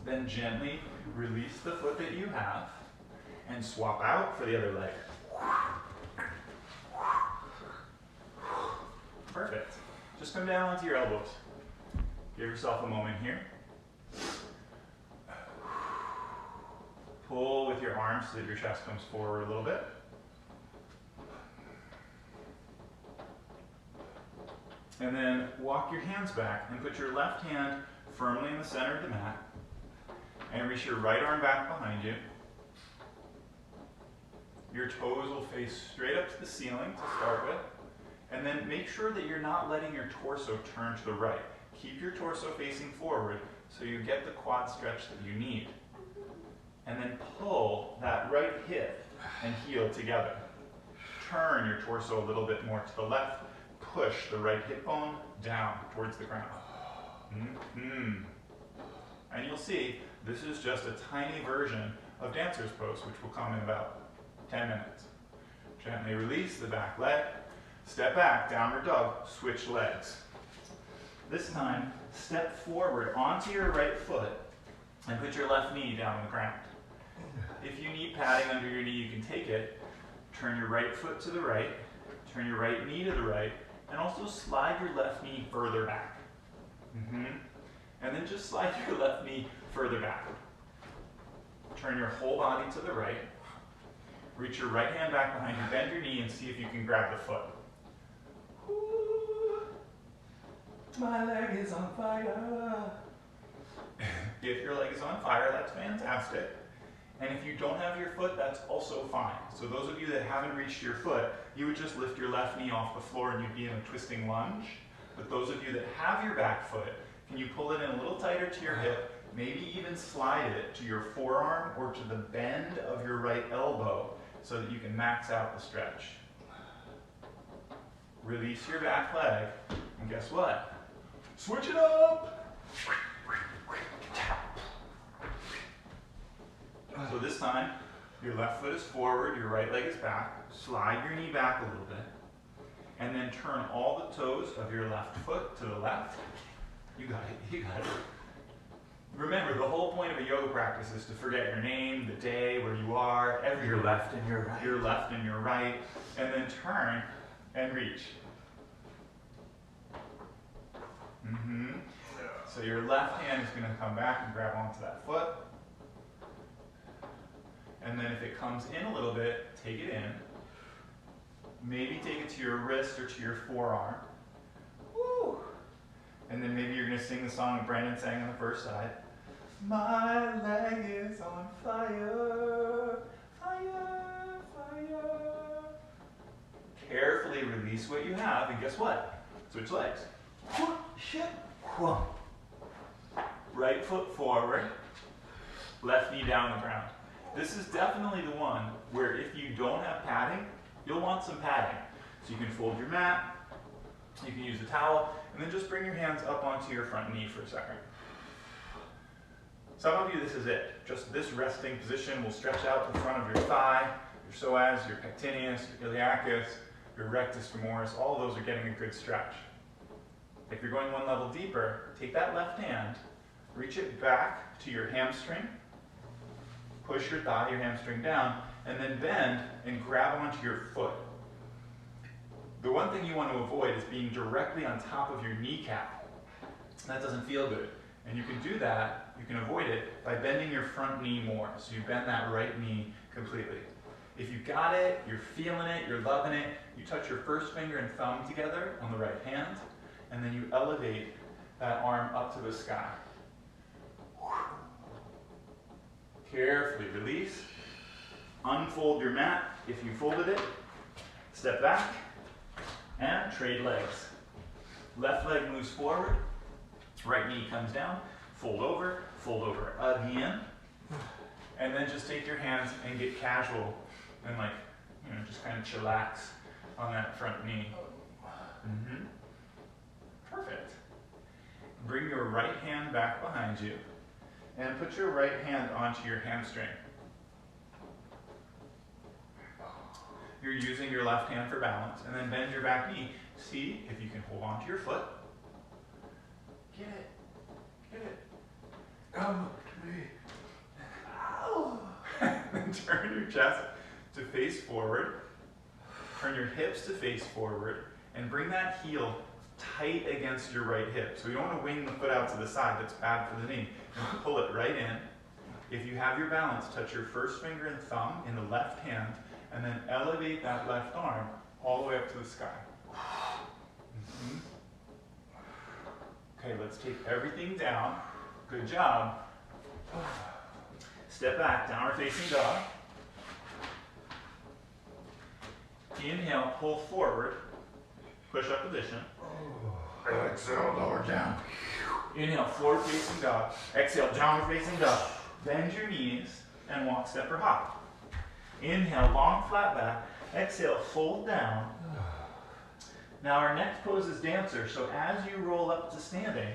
Then gently release the foot that you have and swap out for the other leg. Perfect. Just come down onto your elbows. Give yourself a moment here. Pull with your arms so that your chest comes forward a little bit. And then walk your hands back and put your left hand firmly in the center of the mat. And reach your right arm back behind you. Your toes will face straight up to the ceiling to start with. And then make sure that you're not letting your torso turn to the right. Keep your torso facing forward so you get the quad stretch that you need. And then pull that right hip and heel together. Turn your torso a little bit more to the left. Push the right hip bone down towards the ground. And you'll see, this is just a tiny version of dancer's pose, which will come in about 10 minutes. Gently release the back leg. Step back, downward dog, switch legs. This time, step forward onto your right foot and put your left knee down on the ground. If you need padding under your knee, you can take it. Turn your right foot to the right, turn your right knee to the right, and also slide your left knee further back. And then just slide your left knee further back. Turn your whole body to the right. Reach your right hand back behind you, bend your knee, and see if you can grab the foot. Ooh, my leg is on fire. If your leg is on fire, that's fantastic. And if you don't have your foot, that's also fine. So those of you that haven't reached your foot, you would just lift your left knee off the floor and you'd be in a twisting lunge. But those of you that have your back foot, can you pull it in a little tighter to your hip, maybe even slide it to your forearm or to the bend of your right elbow so that you can max out the stretch. Release your back leg, and guess what? Switch it up! So this time, your left foot is forward, your right leg is back. Slide your knee back a little bit. And then turn all the toes of your left foot to the left. You got it, you got it. Remember, the whole point of a yoga practice is to forget your name, the day, where you are, Your left and your right. Your left and your right. And then turn and reach. So your left hand is going to come back and grab onto that foot. And then if it comes in a little bit, take it in. Maybe take it to your wrist or to your forearm. Woo! And then maybe you're going to sing the song that Brandon sang on the first side. My leg is on fire, fire, fire. Carefully release release what you have, and guess what? Switch legs. Shit. Right foot forward, left knee down the ground. This is definitely the one where if you don't have padding, you'll want some padding. So you can fold your mat, you can use a towel, and then just bring your hands up onto your front knee for a second. Some of you, this is it. Just this resting position will stretch out the front of your thigh, your psoas, your pectineus, your iliacus, your rectus femoris. All of those are getting a good stretch. If you're going one level deeper, take that left hand, reach it back to your hamstring, push your thigh, your hamstring down, and then bend and grab onto your foot. The one thing you want to avoid is being directly on top of your kneecap. That doesn't feel good. And you can do that, you can avoid it by bending your front knee more. So you bend that right knee completely. If you got it, you're feeling it, you're loving it, you touch your first finger and thumb together on the right hand, and then you elevate that arm up to the sky. Carefully release. Unfold your mat if you folded it. Step back and trade legs. Left leg moves forward. Right knee comes down. Fold over again. And then just take your hands and get casual and just kind of chillax on that front knee. Perfect. Bring your right hand back behind you and put your right hand onto your hamstring. You're using your left hand for balance, and then bend your back knee. See if you can hold onto your foot. Get it. Get it. Come to me. Ow. Then turn your chest to face forward. Turn your hips to face forward, and bring that heel tight against your right hip. So you don't want to wing the foot out to the side. That's bad for the knee. And pull it right in. If you have your balance, touch your first finger and thumb in the left hand, and then elevate that left arm all the way up to the sky. Okay, let's take everything down. Good job. Step back, downward facing dog. Inhale, pull forward, push up position. Exhale, lower down. Inhale, forward facing dog. Exhale, downward facing dog. Bend your knees and walk, step, or hop. Inhale, long flat back. Exhale, fold down. Now our next pose is dancer, so as you roll up to standing,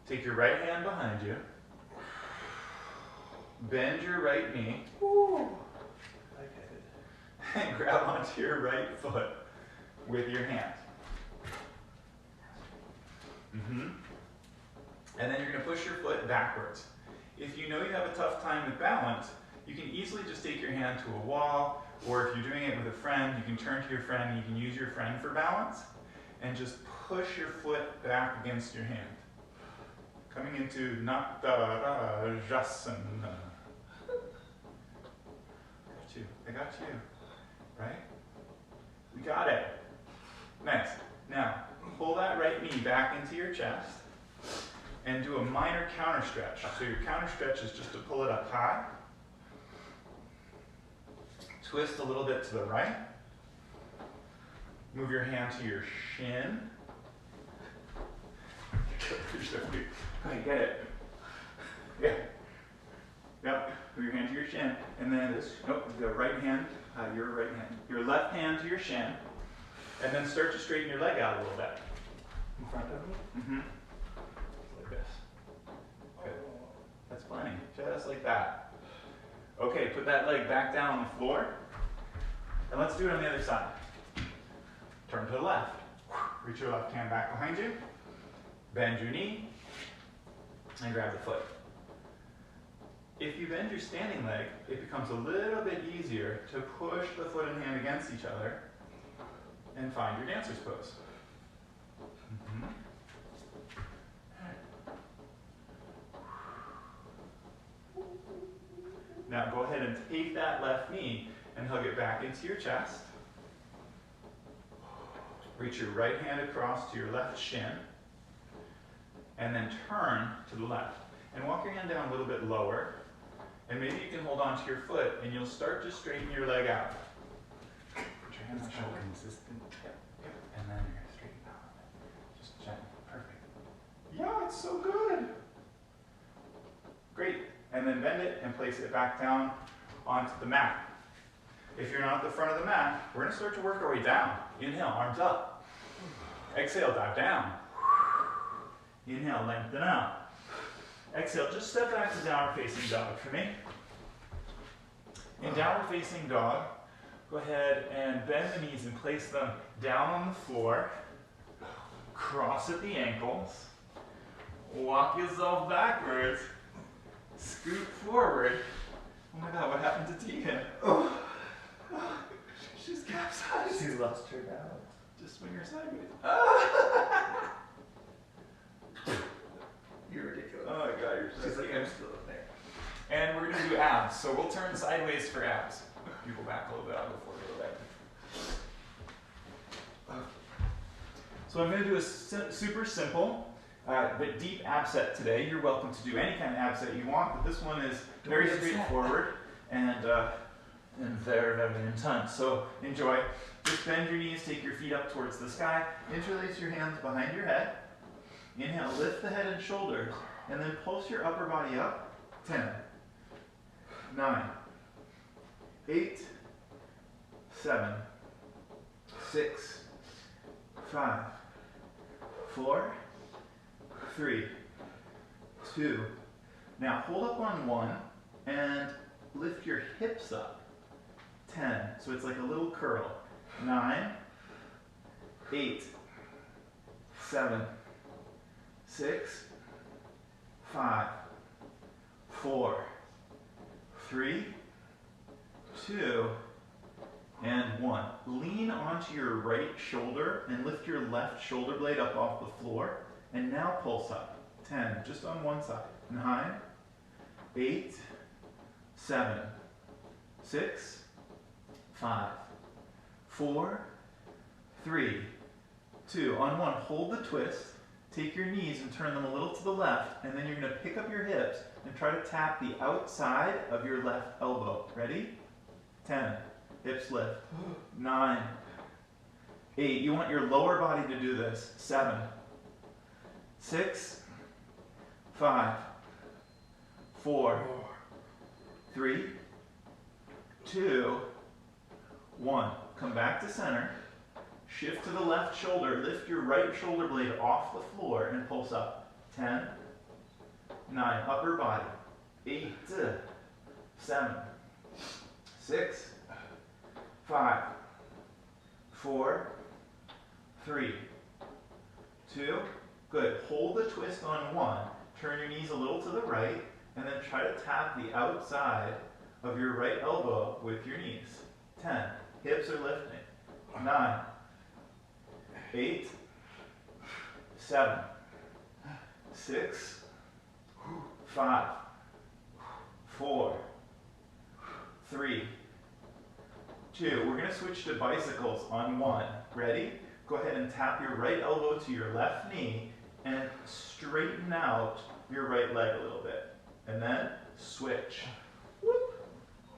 take your right hand behind you, bend your right knee, and grab onto your right foot with your hand. And then you're going to push your foot backwards. If you know you have a tough time with balance, you can easily just take your hand to a wall, or if you're doing it with a friend, you can turn to your friend and you can use your friend for balance, and just push your foot back against your hand. Coming into Natarajasana. I got you, right? We got it. Nice. Now, pull that right knee back into your chest and do a minor counter stretch. So your counter stretch is just to pull it up high. Twist a little bit to the right. Move your hand to your shin. Okay, get it. Yeah. Yep. Move your hand to your shin. And then the right hand, your right hand. Your left hand to your shin. And then start to straighten your leg out a little bit. In front of you. Like this. Good. That's plenty. Just like that. Okay, put that leg back down on the floor. And let's do it on the other side. Turn to the left. Reach your left hand back behind you. Bend your knee. And grab the foot. If you bend your standing leg, it becomes a little bit easier to push the foot and hand against each other and find your dancer's pose. Now go ahead and take that left knee and hug it back into your chest. Reach your right hand across to your left shin. And then turn to the left. And walk your hand down a little bit lower. And maybe you can hold on to your foot and you'll start to straighten your leg out. hands It's shoulder. consistent. Yep, yep. And then you're gonna straighten out. Just gently. Perfect. Yeah, it's so good. Great. And then bend it and place it back down onto the mat. If you're not at the front of the mat, we're gonna start to work our way down. Inhale, arms up. Exhale, dive down. Inhale, lengthen out. Exhale, just step back to downward facing dog for me. In downward facing dog, go ahead and bend the knees and place them down on the floor. Cross at the ankles. Walk yourself backwards. Scoot forward. Oh my God, what happened to Tegan? Oh, she's capsized. She's lost her balance. Just swing her sideways. You're ridiculous. Oh my God, you're so She's like, cute. I'm still up there. And we're gonna do abs. So we'll turn sideways for abs. You go back a little bit before we go back. So I'm gonna do a super simple but deep ab set today. You're welcome to do any kind of ab set you want, but this one is very straightforward and very, very intense. So enjoy. Just bend your knees, take your feet up towards the sky, interlace your hands behind your head. Inhale, lift the head and shoulders, and then pulse your upper body up. 10, 9, 8, 7, 6, 5, 4, 3, 2. Now hold up on 1 and lift your hips up. 10. So it's like a little curl. 9, 8, 7, 6, 5, 4, 3, 2, and 1. Lean onto your right shoulder and lift your left shoulder blade up off the floor. And now pulse up. 10, just on one side. 9, 8, 7, 6, 5, 4, 3, 2. On 1, hold the twist. Take your knees and turn them a little to the left, and then you're going to pick up your hips and try to tap the outside of your left elbow. Ready? 10. Hips lift. 9. 8. You want your lower body to do this. 7. 6. 5. 4. 3. 2. 1. Come back to center. Shift to the left shoulder. Lift your right shoulder blade off the floor and pulse up. 10. 9. Upper body. 8. 7. 6. 5. 4. 3. 2. Good. Hold the twist on 1. Turn your knees a little to the right, and then try to tap the outside of your right elbow with your knees. 10. Hips are lifting. 9. 8. 7. 6. 5. 4. 3. 2. We're going to switch to bicycles on 1. Ready? Go ahead and tap your right elbow to your left knee and straighten out your right leg a little bit. And then switch. Whoop.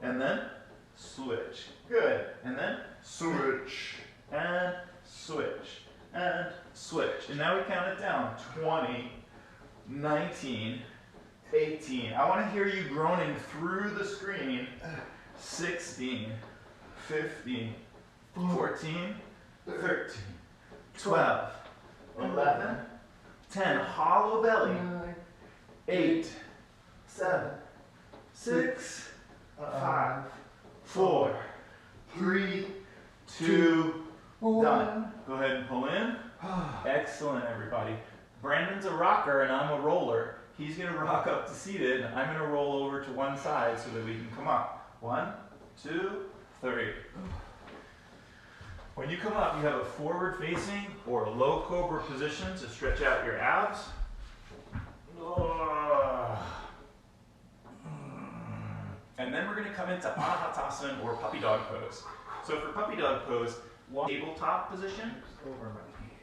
And then switch. Good. And then switch. And switch. And switch. And now we count it down. 20, 19, 18. I want to hear you groaning through the screen. 16, 15, 14, 13, 12, 11, 10. Hollow belly. 8, 7, 6, 5, 4, 3, 2, done. Go ahead and pull in. Excellent, everybody. Brandon's a rocker and I'm a roller. He's going to rock up to seated. I'm going to roll over to one side so that we can come up. 1, 2, 3. When you come up, you have a forward facing or a low cobra position to stretch out your abs. And then we're going to come into Anahatasana or puppy dog pose. So for puppy dog pose, walk tabletop position. Over my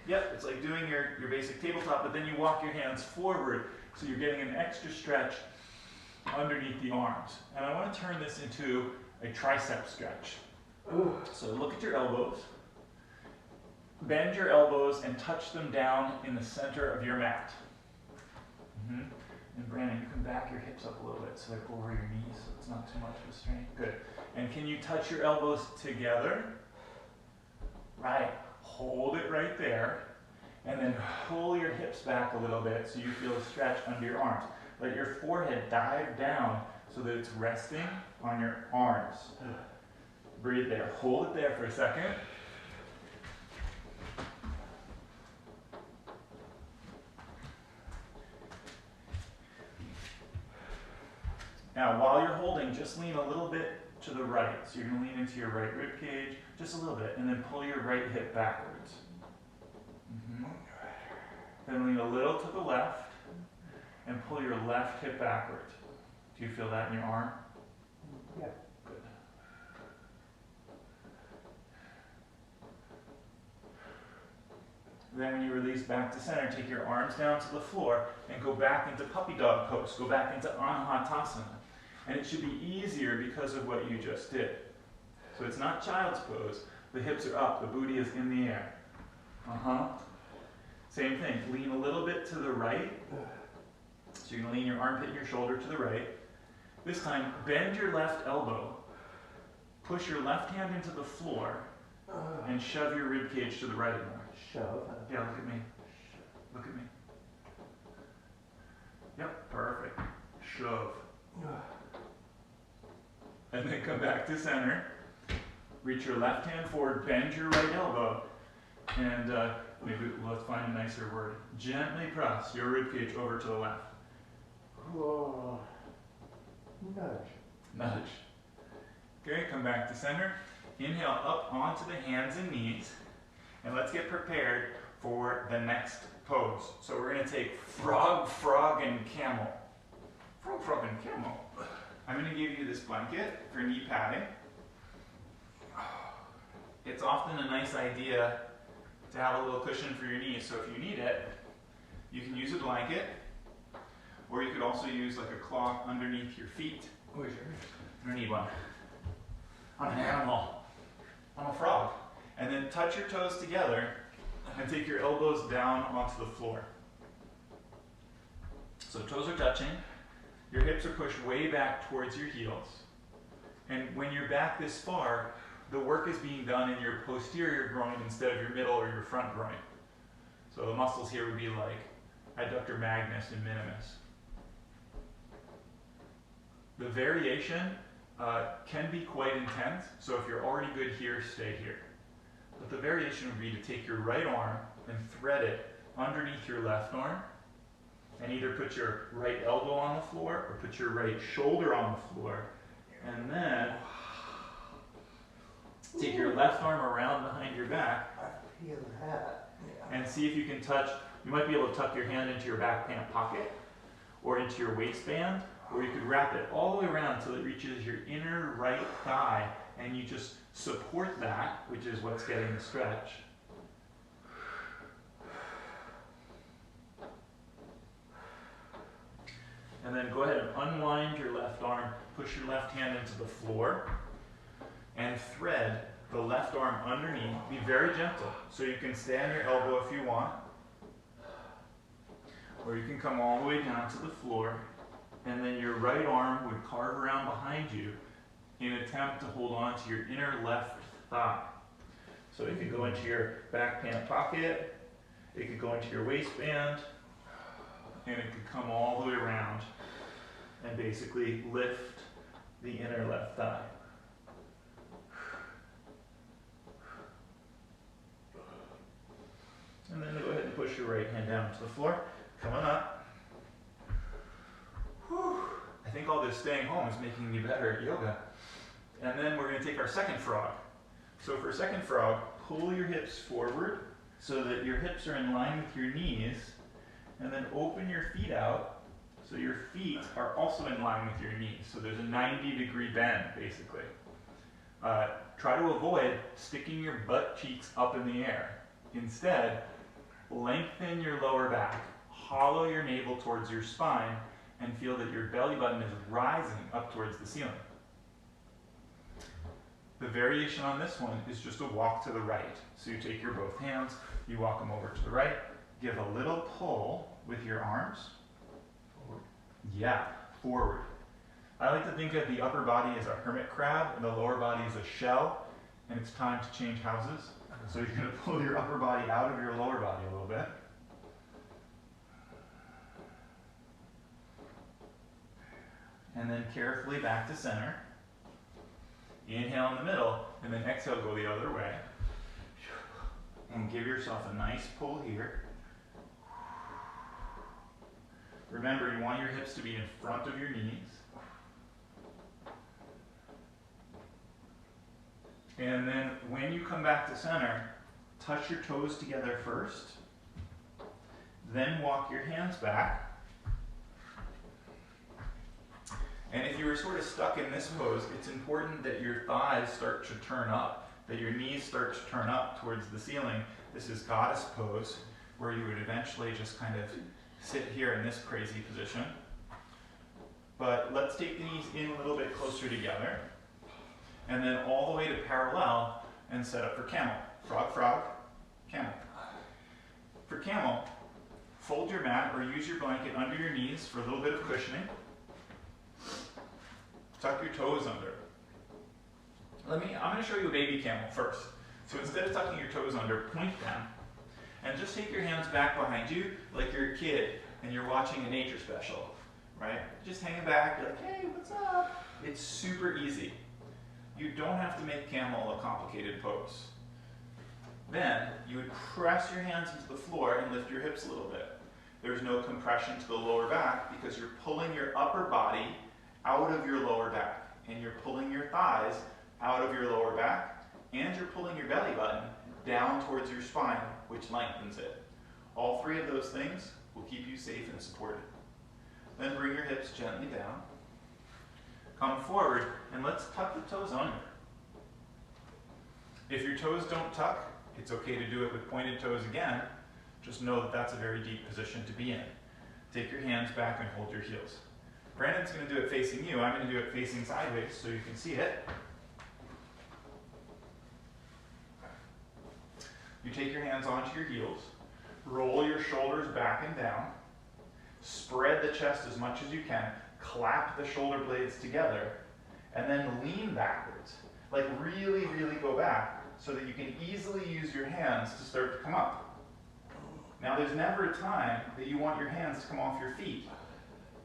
Yep, it's like doing your basic tabletop, but then you walk your hands forward so you're getting an extra stretch underneath the arms. And I want to turn this into a tricep stretch. So look at your elbows. Bend your elbows and touch them down in the center of your mat. And Brandon, you can back your hips up a little bit so they're over your knees, so it's not too much of a strain. Good. And can you touch your elbows together? Right. Hold it right there. And then pull your hips back a little bit so you feel a stretch under your arms. Let your forehead dive down so that it's resting on your arms. Breathe there. Hold it there for a second. Now, while you're holding, just lean a little bit to the right. So you're going to lean into your right rib cage, just a little bit, and then pull your right hip backwards. Then lean a little to the left, and pull your left hip backwards. Do you feel that in your arm? Yeah. Good. Then when you release back to center, take your arms down to the floor and go back into puppy dog pose. Go back into Anahatasana. And it should be easier because of what you just did. So it's not child's pose. The hips are up. The booty is in the air. Same thing. Lean a little bit to the right. So you're going to lean your armpit and your shoulder to the right. This time, bend your left elbow. Push your left hand into the floor and shove your rib cage to the right more. Shove. Yeah, look at me. Look at me. Yep, perfect. Shove. And then come back to center. Reach your left hand forward, bend your right elbow, and maybe let's find a nicer word. Gently press your rib cage over to the left. Whoa. Nudge. Nudge. Okay, come back to center. Inhale up onto the hands and knees. And let's get prepared for the next pose. So we're going to take frog, frog, and camel. Frog, frog, and camel. I'm going to give you this blanket for knee padding. It's often a nice idea to have a little cushion for your knees. So if you need it, you can use a blanket, or you could also use like a cloth underneath your feet. Where's yours? I don't need one. I'm an animal. I'm a frog. And then touch your toes together and take your elbows down onto the floor. So toes are touching. Your hips are pushed way back towards your heels. And when you're back this far, the work is being done in your posterior groin instead of your middle or your front groin. So the muscles here would be like adductor magnus and minimus. The variation can be quite intense, so if you're already good here, stay here. But the variation would be to take your right arm and thread it underneath your left arm, and either put your right elbow on the floor or put your right shoulder on the floor, and then take your left arm around behind your back. I feel that. Yeah. And see if you can touch. You might be able to tuck your hand into your back pant pocket or into your waistband, or you could wrap it all the way around until it reaches your inner right thigh, and you just support that, which is what's getting the stretch. And then go ahead and unwind your left arm, push your left hand into the floor, and thread the left arm underneath. Be very gentle. So you can stay on your elbow if you want, or you can come all the way down to the floor, and then your right arm would carve around behind you in an attempt to hold on to your inner left thigh. So it could go into your back pant pocket, it could go into your waistband, and it could come all the way around and basically lift the inner left thigh. And then go ahead and push your right hand down to the floor. Come on up. Whew. I think all this staying home is making me better at yoga. And then we're going to take our second frog. So for second frog, pull your hips forward so that your hips are in line with your knees, and then open your feet out so your feet are also in line with your knees. So there's a 90-degree bend, basically. Try to avoid sticking your butt cheeks up in the air. Instead, lengthen your lower back, hollow your navel towards your spine, and feel that your belly button is rising up towards the ceiling. The variation on this one is just a walk to the right. So you take your both hands, you walk them over to the right, give a little pull with your arms. Forward. Yeah, forward. I like to think of the upper body as a hermit crab and the lower body as a shell, and it's time to change houses. So you're going to pull your upper body out of your lower body a little bit. And then carefully back to center. Inhale in the middle, and then exhale, go the other way. And give yourself a nice pull here. Remember, you want your hips to be in front of your knees. And then when you come back to center, touch your toes together first. Then walk your hands back. And if you were sort of stuck in this pose, it's important that your thighs start to turn up, that your knees start to turn up towards the ceiling. This is goddess pose, where you would eventually just kind of sit here in this crazy position. But let's take the knees in a little bit closer together, and then all the way to parallel, and set up for camel. Frog, frog, camel. For camel, fold your mat or use your blanket under your knees for a little bit of cushioning. Tuck your toes under. I'm going to show you a baby camel first. So instead of tucking your toes under, point them, and just take your hands back behind you like you're a kid and you're watching a nature special, right? Just hanging back, you're like, hey, what's up? It's super easy. You don't have to make camel a complicated pose. Then you would press your hands into the floor and lift your hips a little bit. There's no compression to the lower back because you're pulling your upper body out of your lower back, and you're pulling your thighs out of your lower back, and you're pulling your belly button down towards your spine, which lengthens it. All three of those things will keep you safe and supported. Then bring your hips gently down. Come forward, and let's tuck the toes under. If your toes don't tuck, it's okay to do it with pointed toes again. Just know that that's a very deep position to be in. Take your hands back and hold your heels. Brandon's going to do it facing you. I'm going to do it facing sideways so you can see it. You take your hands onto your heels, roll your shoulders back and down, spread the chest as much as you can, clap the shoulder blades together, and then lean backwards. Like really, really go back so that you can easily use your hands to start to come up. Now there's never a time that you want your hands to come off your feet.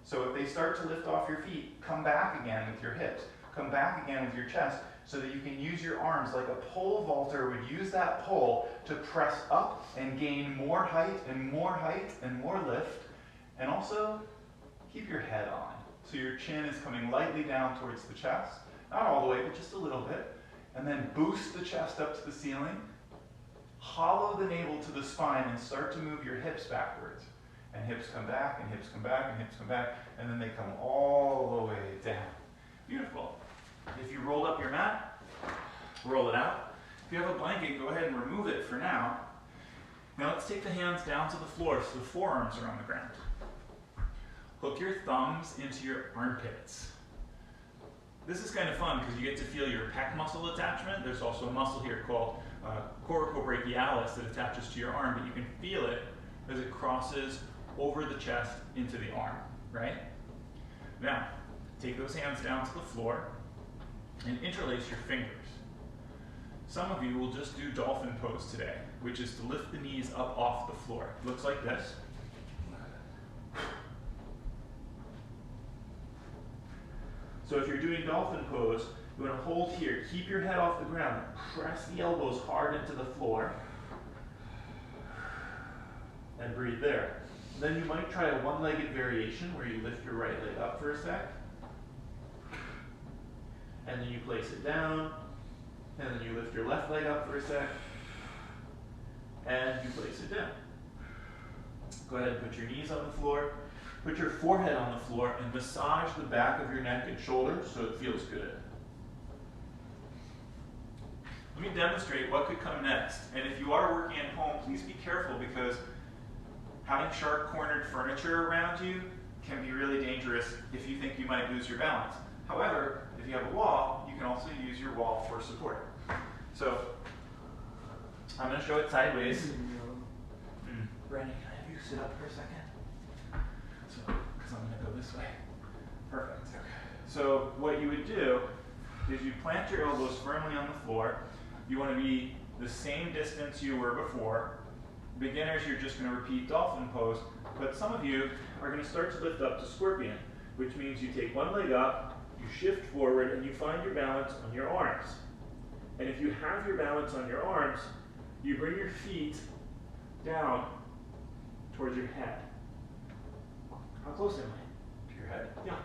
So if they start to lift off your feet, come back again with your hips. Come back again with your chest so that you can use your arms like a pole vaulter would use that pole to press up and gain more height and more height and more lift. And also keep your head on. So your chin is coming lightly down towards the chest. Not all the way, but just a little bit. And then boost the chest up to the ceiling. Hollow the navel to the spine and start to move your hips backwards. And hips come back, and hips come back, and hips come back, and then they come all the way down. Beautiful. If you rolled up your mat, roll it out. If you have a blanket, go ahead and remove it for now. Now let's take the hands down to the floor so the forearms are on the ground. Hook your thumbs into your armpits. This is kind of fun because you get to feel your pec muscle attachment. There's also a muscle here called coracobrachialis that attaches to your arm, but you can feel it as it crosses over the chest into the arm, right? Now, take those hands down to the floor and interlace your fingers. Some of you will just do dolphin pose today, which is to lift the knees up off the floor. It looks like this. So if you're doing dolphin pose, you want to hold here, keep your head off the ground, press the elbows hard into the floor, and breathe there. Then you might try a one-legged variation where you lift your right leg up for a sec, and then you place it down, and then you lift your left leg up for a sec, and you place it down. Go ahead and put your knees on the floor, put your forehead on the floor, and massage the back of your neck and shoulders so it feels good. Let me demonstrate what could come next. And if you are working at home, please be careful because having sharp-cornered furniture around you can be really dangerous if you think you might lose your balance. However, if you have a wall, you can also use your wall for support. So I'm going to show it sideways. Brandon, can I have you sit up for a second? So, because I'm going to go this way. Perfect. Okay. So what you would do is you plant your elbows firmly on the floor. You want to be the same distance you were before. Beginners, you're just going to repeat dolphin pose, but some of you are going to start to lift up to scorpion, which means you take one leg up, you shift forward, and you find your balance on your arms. And if you have your balance on your arms, you bring your feet down towards your head. How close am I? To your head? Yeah.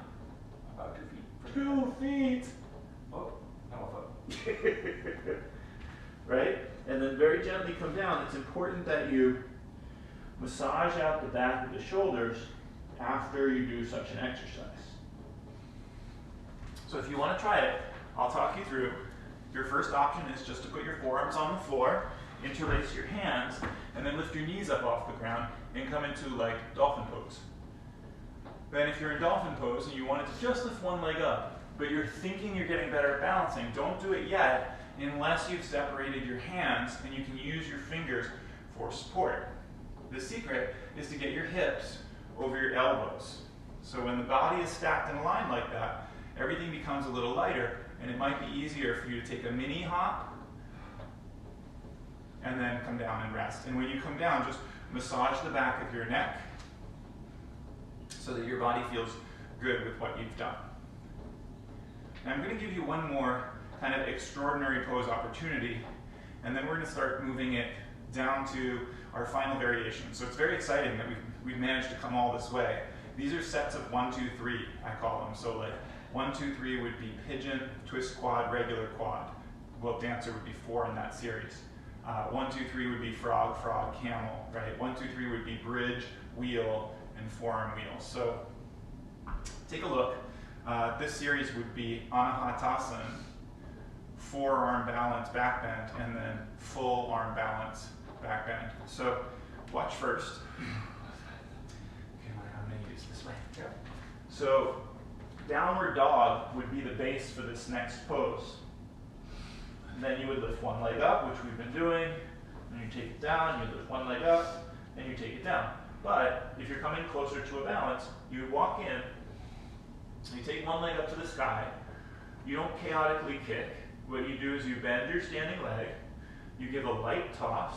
About 2 feet. 2 feet! Oh, no, a foot. Right? And then very gently come down. It's important that you massage out the back of the shoulders after you do such an exercise. So if you want to try it, I'll talk you through. Your first option is just to put your forearms on the floor, interlace your hands, and then lift your knees up off the ground and come into like dolphin pose. Then if you're in dolphin pose and you wanted to just lift one leg up, but you're thinking you're getting better at balancing, don't do it yet unless you've separated your hands and you can use your fingers for support. The secret is to get your hips over your elbows. So when the body is stacked in a line like that, everything becomes a little lighter, and it might be easier for you to take a mini hop and then come down and rest. And when you come down, just massage the back of your neck so that your body feels good with what you've done. Now I'm going to give you one more kind of extraordinary pose opportunity, and then we're going to start moving it down to our final variation. So it's very exciting that we've managed to come all this way. These are sets of 1, 2, 3, I call them. So like 1, 2, 3 would be pigeon, twist quad, regular quad. Well, dancer would be 4 in that series. 1, 2, 3 would be frog, frog, camel, right? 1, 2, 3 would be bridge, wheel, and forearm wheel. So take a look. This series would be Anahatasana, forearm balance, back bend, and then full arm balance, back bend. So watch first. Okay, I'm going to use this way. Yep. So downward dog would be the base for this next pose. And then you would lift one leg up, which we've been doing, and you take it down, you lift one leg up, and you take it down. But if you're coming closer to a balance, you would walk in, you take one leg up to the sky, you don't chaotically kick. What you do is you bend your standing leg, you give a light toss,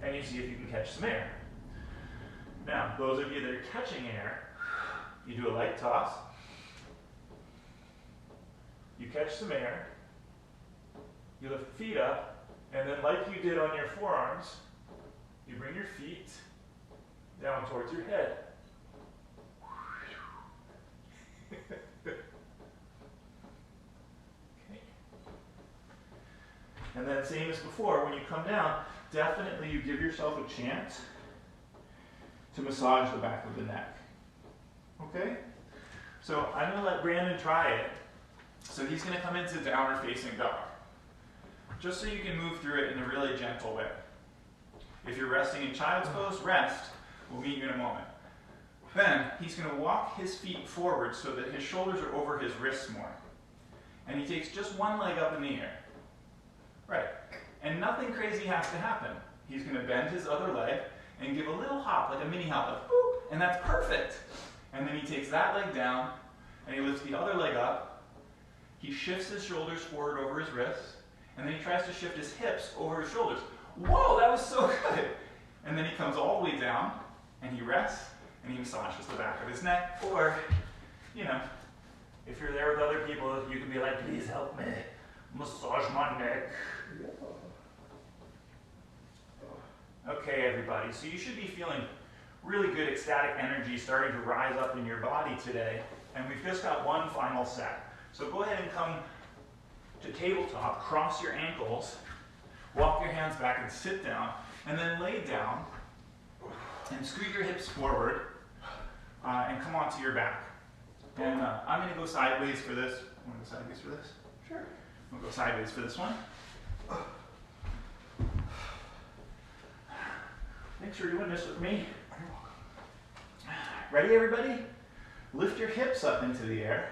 and you see if you can catch some air. Now, those of you that are catching air, you do a light toss, you catch some air, you lift the feet up, and then like you did on your forearms, you bring your feet down towards your head. Okay. And then same as before, when you come down, definitely you give yourself a chance to massage the back of the neck. Okay? So I'm going to let Brandon try it. So he's going to come into downward facing dog. Just so you can move through it in a really gentle way. If you're resting in child's pose, rest. We'll meet you in a moment. Then he's going to walk his feet forward so that his shoulders are over his wrists more. And he takes just one leg up in the air. Right. And nothing crazy has to happen. He's going to bend his other leg and give a little hop, like a mini hop, like boop, and that's perfect. And then he takes that leg down and he lifts the other leg up. He shifts his shoulders forward over his wrists, and then he tries to shift his hips over his shoulders. Whoa, that was so good. And then he comes all the way down and he rests and he massages the back of his neck. Or, you know, if you're there with other people, you can be like, please help me massage my neck. Okay, everybody, so you should be feeling really good ecstatic energy starting to rise up in your body today. And we've just got one final set. So go ahead and come to tabletop, cross your ankles, walk your hands back and sit down, and then lay down and scoot your hips forward and come onto your back. And I'm going to go sideways for this. Want to go sideways for this? Sure. We'll go sideways for this one. Thanks for doing this with me. Ready, everybody? Lift your hips up into the air.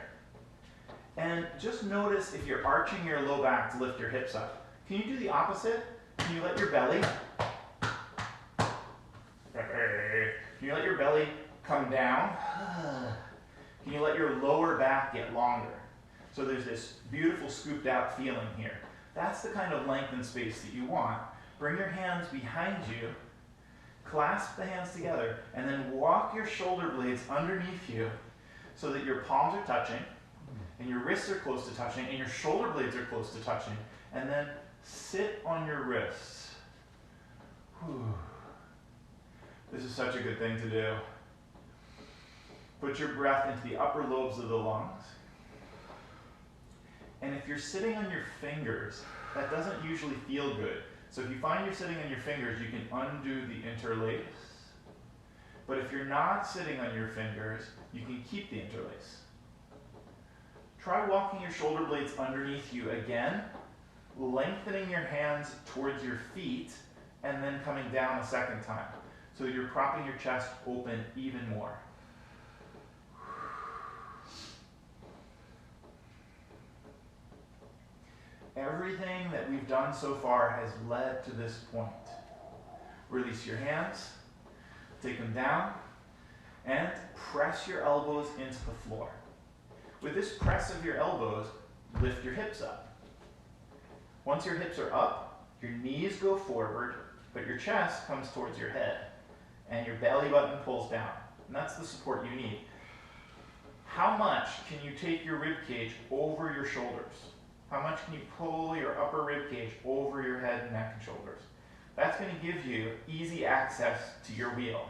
And just notice if you're arching your low back to lift your hips up. Can you do the opposite? Can you let your belly come down? Can you let your lower back get longer? So there's this beautiful scooped out feeling here. That's the kind of length and space that you want. Bring your hands behind you, clasp the hands together, and then walk your shoulder blades underneath you so that your palms are touching, and your wrists are close to touching, and your shoulder blades are close to touching. And then sit on your wrists. Whew. This is such a good thing to do. Put your breath into the upper lobes of the lungs. And if you're sitting on your fingers, that doesn't usually feel good. So if you find you're sitting on your fingers, you can undo the interlace. But if you're not sitting on your fingers, you can keep the interlace. Try walking your shoulder blades underneath you again, lengthening your hands towards your feet, and then coming down a second time. So you're propping your chest open even more. Everything that we've done so far has led to this point. Release your hands, take them down, and press your elbows into the floor. With this press of your elbows, lift your hips up. Once your hips are up, your knees go forward, but your chest comes towards your head, and your belly button pulls down. And that's the support you need. How much can you take your rib cage over your shoulders? How much can you pull your upper rib cage over your head, neck, and shoulders? That's going to give you easy access to your wheel.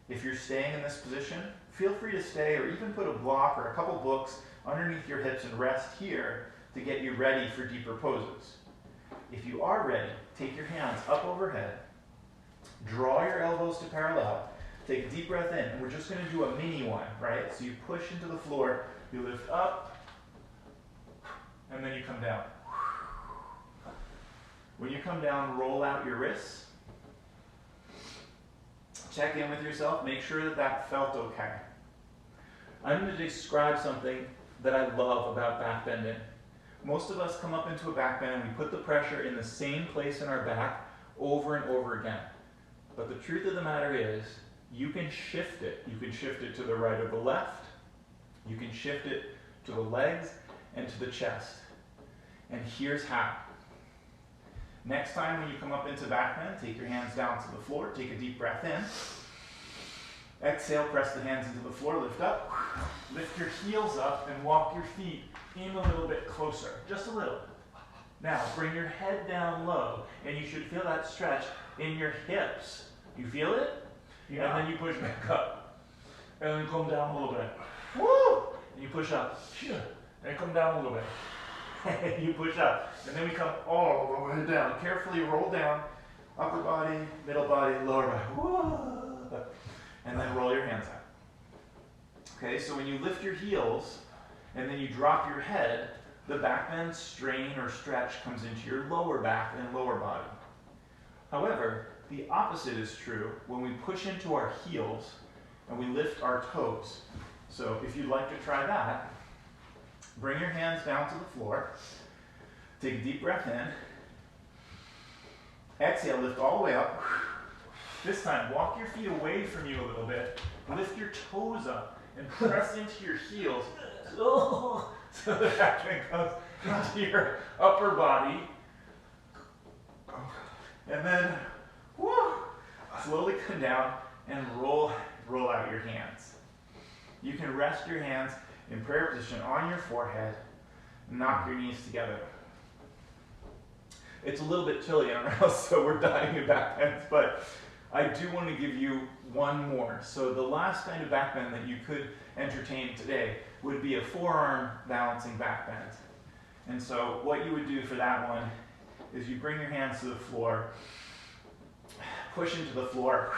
If you're staying in this position, feel free to stay or even put a block or a couple books underneath your hips and rest here to get you ready for deeper poses. If you are ready, take your hands up overhead, draw your elbows to parallel, take a deep breath in, and we're just going to do a mini one, right? So you push into the floor, you lift up, and then you come down. When you come down, roll out your wrists. Check in with yourself, make sure that that felt okay. I'm going to describe something that I love about back bending. Most of us come up into a back bend and we put the pressure in the same place in our back over and over again. But the truth of the matter is, you can shift it. You can shift it to the right or the left. You can shift it to the legs and to the chest. And here's how. Next time when you come up into back bend, take your hands down to the floor, take a deep breath in. Exhale, press the hands into the floor, lift up. Lift your heels up and walk your feet in a little bit closer, just a little. Now, bring your head down low, and you should feel that stretch in your hips. You feel it? Yeah. And then you push back up. And then come down a little bit. Woo! And you push up. And come down a little bit. And you push up. And then we come all the way down. Carefully roll down. Upper body, middle body, lower body. Woo! And then roll your hands out. Okay, so when you lift your heels and then you drop your head, the back bend, strain, or stretch comes into your lower back and lower body. However, the opposite is true when we push into our heels and we lift our toes. So if you'd like to try that, bring your hands down to the floor, take a deep breath in, exhale, lift all the way up. This time, walk your feet away from you a little bit, lift your toes up, and press into your heels so the back bend comes into your upper body. And then, slowly come down and roll out your hands. You can rest your hands in prayer position on your forehead, knock your knees together. It's a little bit chilly in our house, so we're dying in back bends, but I do want to give you one more. So the last kind of back bend that you could entertain today would be a forearm balancing back bend. And so what you would do for that one is you bring your hands to the floor, push into the floor,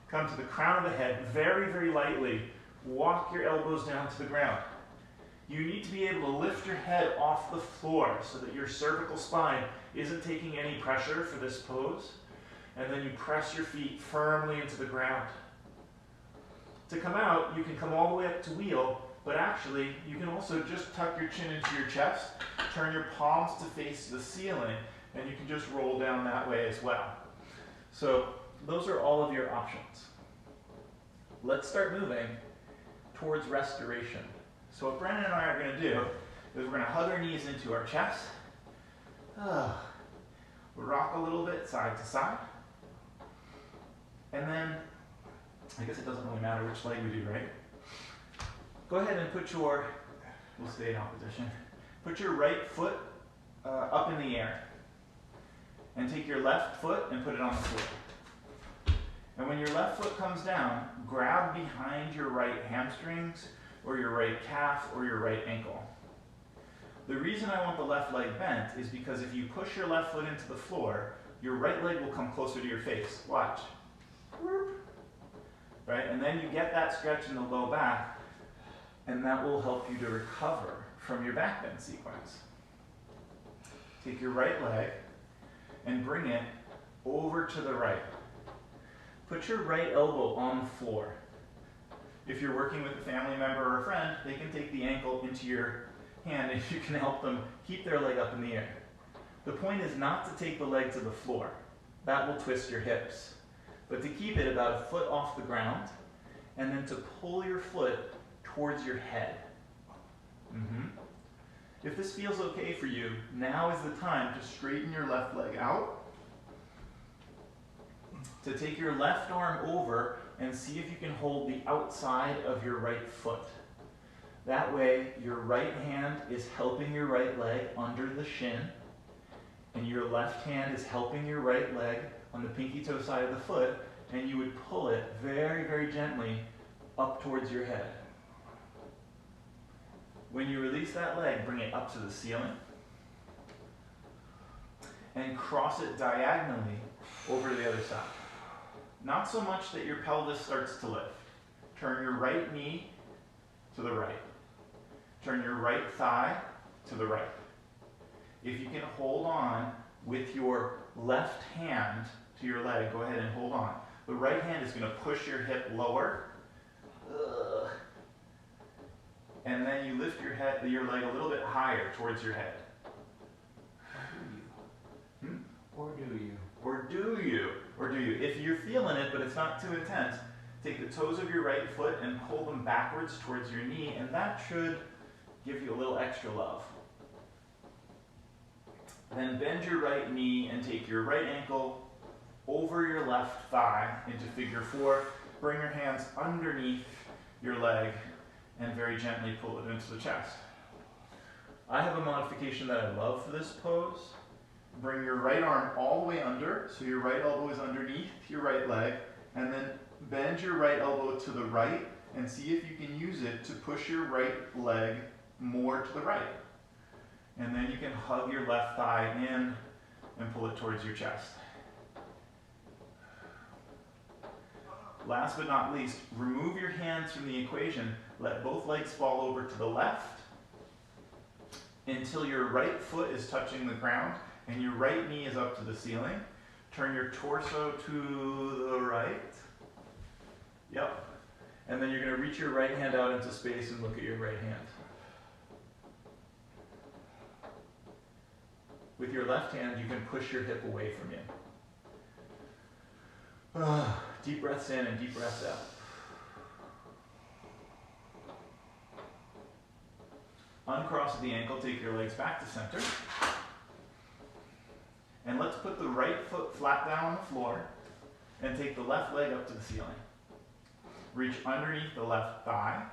come to the crown of the head very, very lightly, walk your elbows down to the ground. You need to be able to lift your head off the floor so that your cervical spine isn't taking any pressure for this pose. And then you press your feet firmly into the ground. To come out, you can come all the way up to wheel, But actually, you can also just tuck your chin into your chest, turn your palms to face the ceiling, and you can just roll down that way as well. So those are all of your options. Let's start moving towards restoration. So what Brennan and I are going to do is we're going to hug our knees into our chest. We'll rock a little bit side to side. And then, I guess it doesn't really matter which leg we do, right? Go ahead and put your, we'll stay in opposition, put your right foot up in the air. And take your left foot and put it on the floor. And when your left foot comes down, grab behind your right hamstrings or your right calf or your right ankle. The reason I want the left leg bent is because if you push your left foot into the floor, your right leg will come closer to your face. Watch. Right? And then you get that stretch in the low back, and that will help you to recover from your back bend sequence. Take your right leg and bring it over to the right. Put your right elbow on the floor. If you're working with a family member or a friend, they can take the ankle into your hand and you can help them keep their leg up in the air. The point is not to take the leg to the floor. That will twist your hips. But to keep it about a foot off the ground, and then to pull your foot towards your head. If this feels okay for you, now is the time to straighten your left leg out, to take your left arm over and see if you can hold the outside of your right foot. That way, your right hand is helping your right leg under the shin, and your left hand is helping your right leg on the pinky toe side of the foot, and you would pull it very, very gently up towards your head. When you release that leg, bring it up to the ceiling, and cross it diagonally over to the other side. Not so much that your pelvis starts to lift. Turn your right knee to the right. Turn your right thigh to the right. If you can hold on with your left hand to your leg, go ahead and hold on. The right hand is going to push your hip lower. And then you lift your leg a little bit higher towards your head. Or do you? Or do you? Or do you? If you're feeling it, but it's not too intense, take the toes of your right foot and pull them backwards towards your knee, and that should give you a little extra love. Then bend your right knee and take your right ankle over your left thigh into figure four. Bring your hands underneath your leg and very gently pull it into the chest. I have a modification that I love for this pose. Bring your right arm all the way under, so your right elbow is underneath your right leg, and then bend your right elbow to the right and see if you can use it to push your right leg more to the right. And then you can hug your left thigh in and pull it towards your chest. Last but not least, remove your hands from the equation. Let both legs fall over to the left until your right foot is touching the ground and your right knee is up to the ceiling. Turn your torso to the right. Yep. And then you're going to reach your right hand out into space and look at your right hand. With your left hand, you can push your hip away from you. Deep breaths in and deep breaths out. Uncross the ankle, take your legs back to center. And let's put the right foot flat down on the floor and take the left leg up to the ceiling. Reach underneath the left thigh.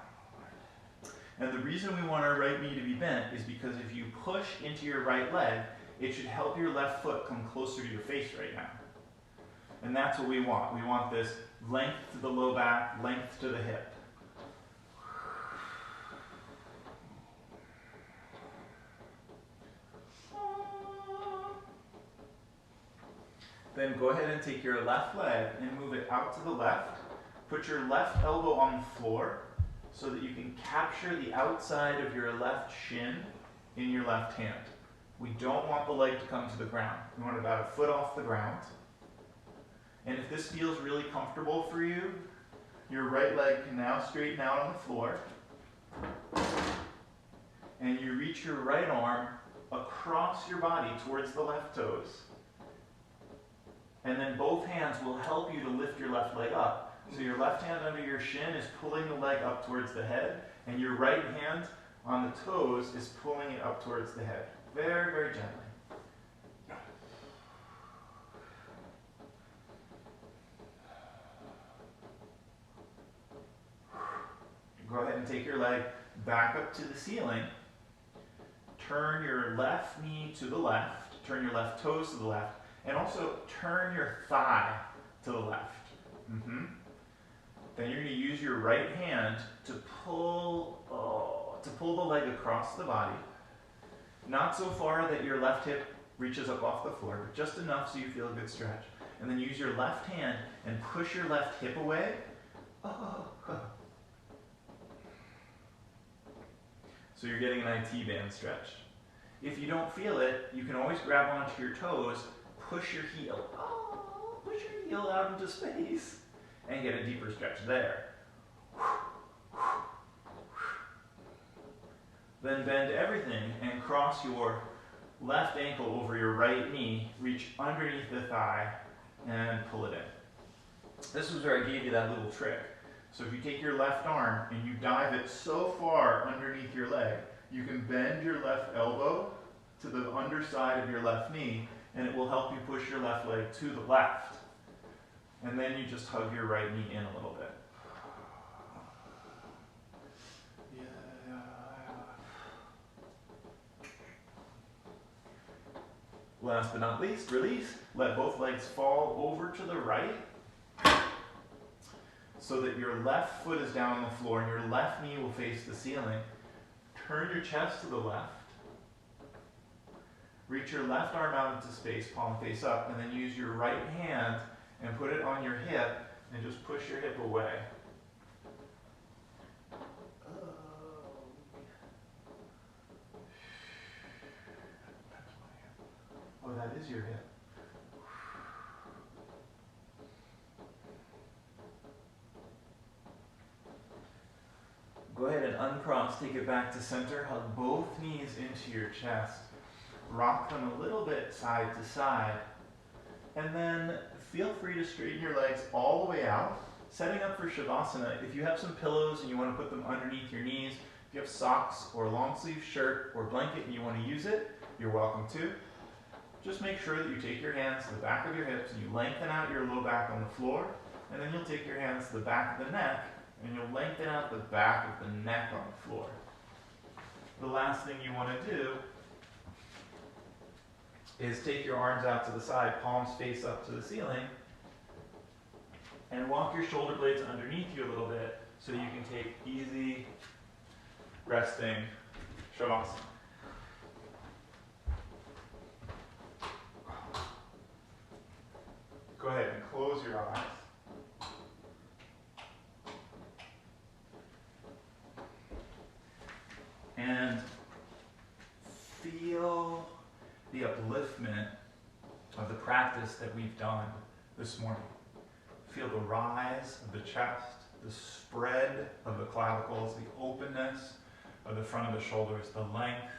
And the reason we want our right knee to be bent is because if you push into your right leg, it should help your left foot come closer to your face right now. And that's what we want. We want this length to the low back, length to the hip. Then go ahead and take your left leg and move it out to the left. Put your left elbow on the floor so that you can capture the outside of your left shin in your left hand. We don't want the leg to come to the ground. We want it about a foot off the ground. And if this feels really comfortable for you, your right leg can now straighten out on the floor. and you reach your right arm across your body towards the left toes. And then both hands will help you to lift your left leg up. So your left hand under your shin is pulling the leg up towards the head, and your right hand on the toes is pulling it up towards the head. Very, very gently. Go ahead and take your leg back up to the ceiling. Turn your left knee to the left, turn your left toes to the left, and also turn your thigh to the left. Then you're going to use your right hand to pull the leg across the body. Not so far that your left hip reaches up off the floor, but just enough so you feel a good stretch. And then use your left hand and push your left hip away. So you're getting an IT band stretch. If you don't feel it, you can always grab onto your toes, push your heel out into space, and get a deeper stretch there. Then bend everything and cross your left ankle over your right knee, reach underneath the thigh, and pull it in. This is where I gave you that little trick. So if you take your left arm and you dive it so far underneath your leg, you can bend your left elbow to the underside of your left knee, and it will help you push your left leg to the left. And then you just hug your right knee in a little bit. Last but not least, release. Let both legs fall over to the right so that your left foot is down on the floor and your left knee will face the ceiling. Turn your chest to the left. Reach your left arm out into space, palm face up, and then use your right hand and put it on your hip and just push your hip away. Oh, that is your hip. Go ahead and uncross, take it back to center, hug both knees into your chest. Rock them a little bit side to side. And then feel free to straighten your legs all the way out. Setting up for Shavasana, if you have some pillows and you want to put them underneath your knees, if you have socks or a long sleeve shirt or blanket and you want to use it, you're welcome to. Just make sure that you take your hands to the back of your hips and you lengthen out your low back on the floor, and then you'll take your hands to the back of the neck and you'll lengthen out the back of the neck on the floor. The last thing you want to do is take your arms out to the side, palms face up to the ceiling, and walk your shoulder blades underneath you a little bit so you can take easy, resting Shavasana. Go ahead and close your eyes. And feel the upliftment of the practice that we've done this morning. Feel the rise of the chest, the spread of the clavicles, the openness of the front of the shoulders, the length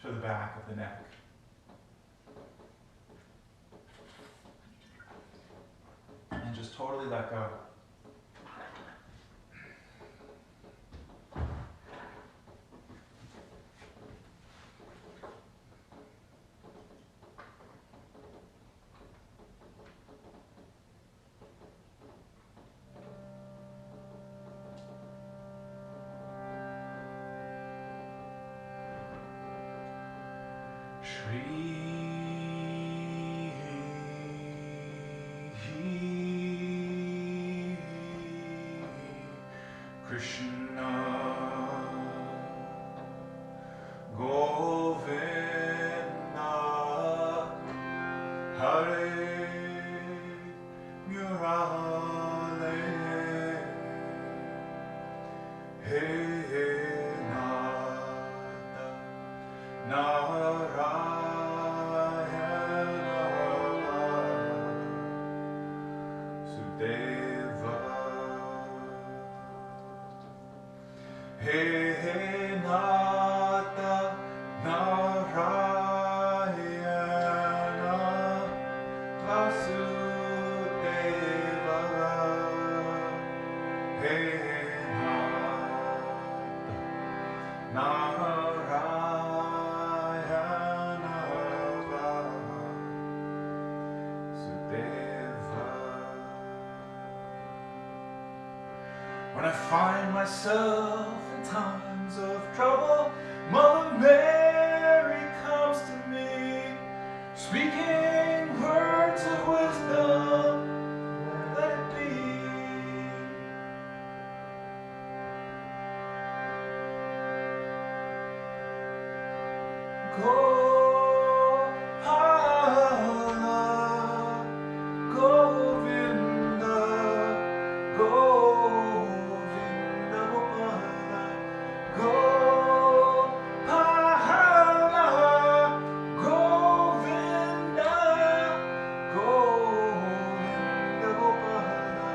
to the back of the neck. And just totally let go. Krishna Govinda Hare Murale He Nata Narayana Sudeva He Nata I find myself in times of trouble, Mother Mary comes to me, speaking words of wisdom. Let it be. Gopala, Govinda, Govinda Gopala, Gopala, Govinda, Govinda Gopala,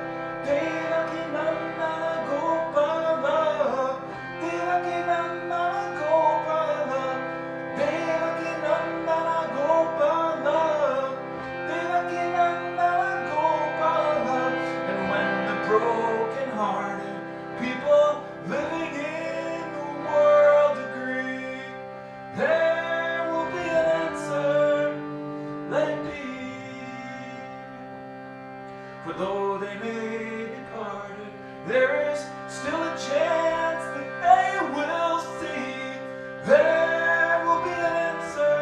Devaki Nandana Gopala, Devaki Nandana Gopala, Devaki Nandana Gopala, Devaki Nandana Gopala. And when the broken-hearted people living in the world agree, there will be an answer, let it be. For though they may be parted, there is still a chance that they will see. There will be an answer,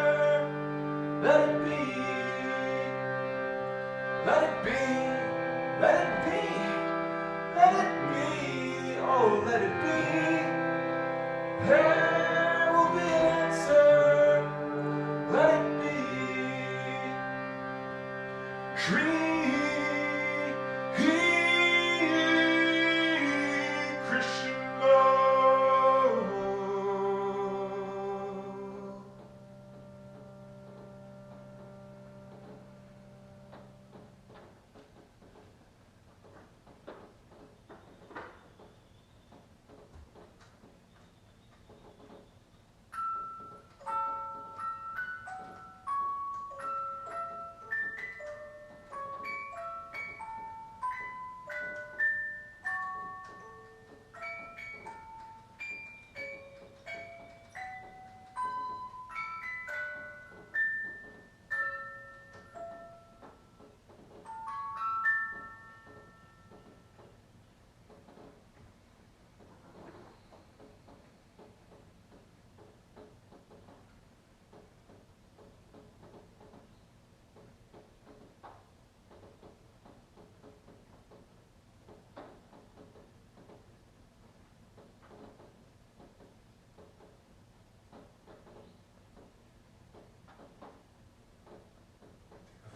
let it be. Let it be, let it be, let it be, oh let it be. There will be an answer, let it be. Shri Krishna.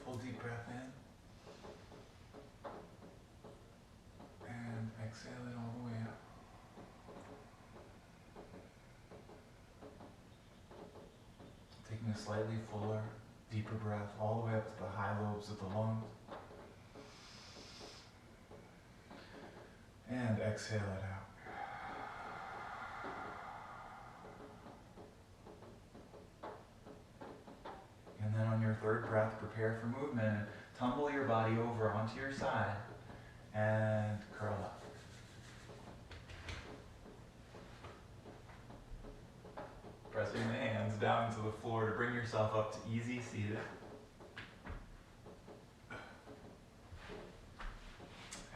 Full deep breath in and exhale it all the way up. Taking a slightly fuller, deeper breath all the way up to the high lobes of the lungs. And exhale it out. And then on your third breath, prepare for movement and tumble your body over onto your side and curl up. Pressing the hands down to the floor to bring yourself up to easy seated.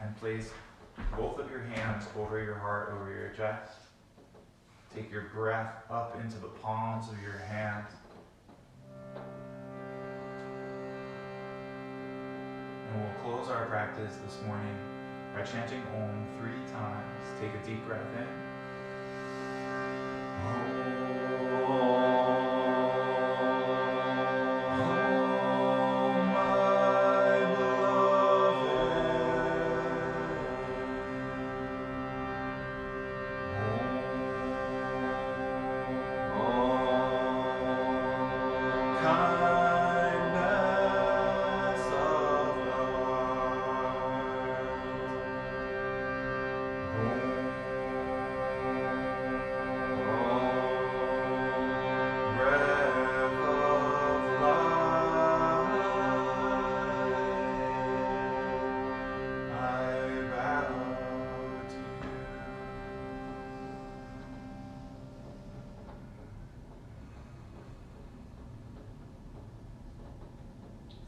And place both of your hands over your heart, over your chest. Take your breath up into the palms of your hands. And we'll close our practice this morning by chanting Om 3 times. Take a deep breath in.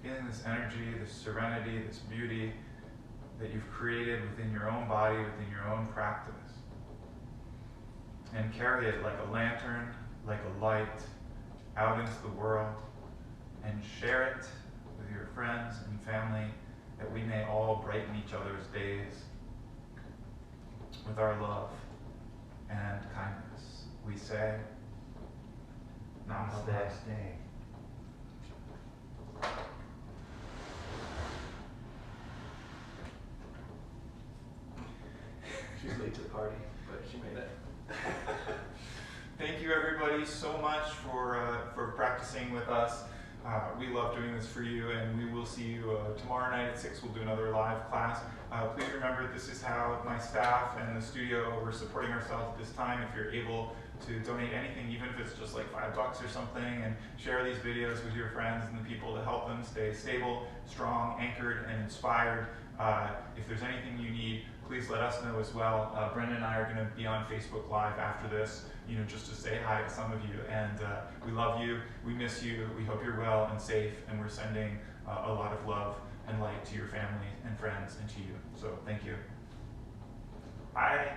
Feeling this energy, this serenity, this beauty, that you've created within your own body, within your own practice. And carry it like a lantern, like a light, out into the world, and share it with your friends and family, that we may all brighten each other's days with our love and kindness. We say, Namaste. Namaste. She's late to the party, but she made it. Thank you everybody so much for practicing with us. We love doing this for you, and we will see you tomorrow night at 6. We'll do another live class. Please remember, this is how my staff and the studio, we're supporting ourselves at this time. If you're able to donate anything, even if it's just like $5 or something, and share these videos with your friends and the people to help them stay stable, strong, anchored, and inspired. If there's anything you need, please let us know as well. Brendan and I are going to be on Facebook Live after this, just to say hi to some of you. And we love you, we miss you, we hope you're well and safe, and we're sending a lot of love and light to your family and friends and to you. So thank you. Bye.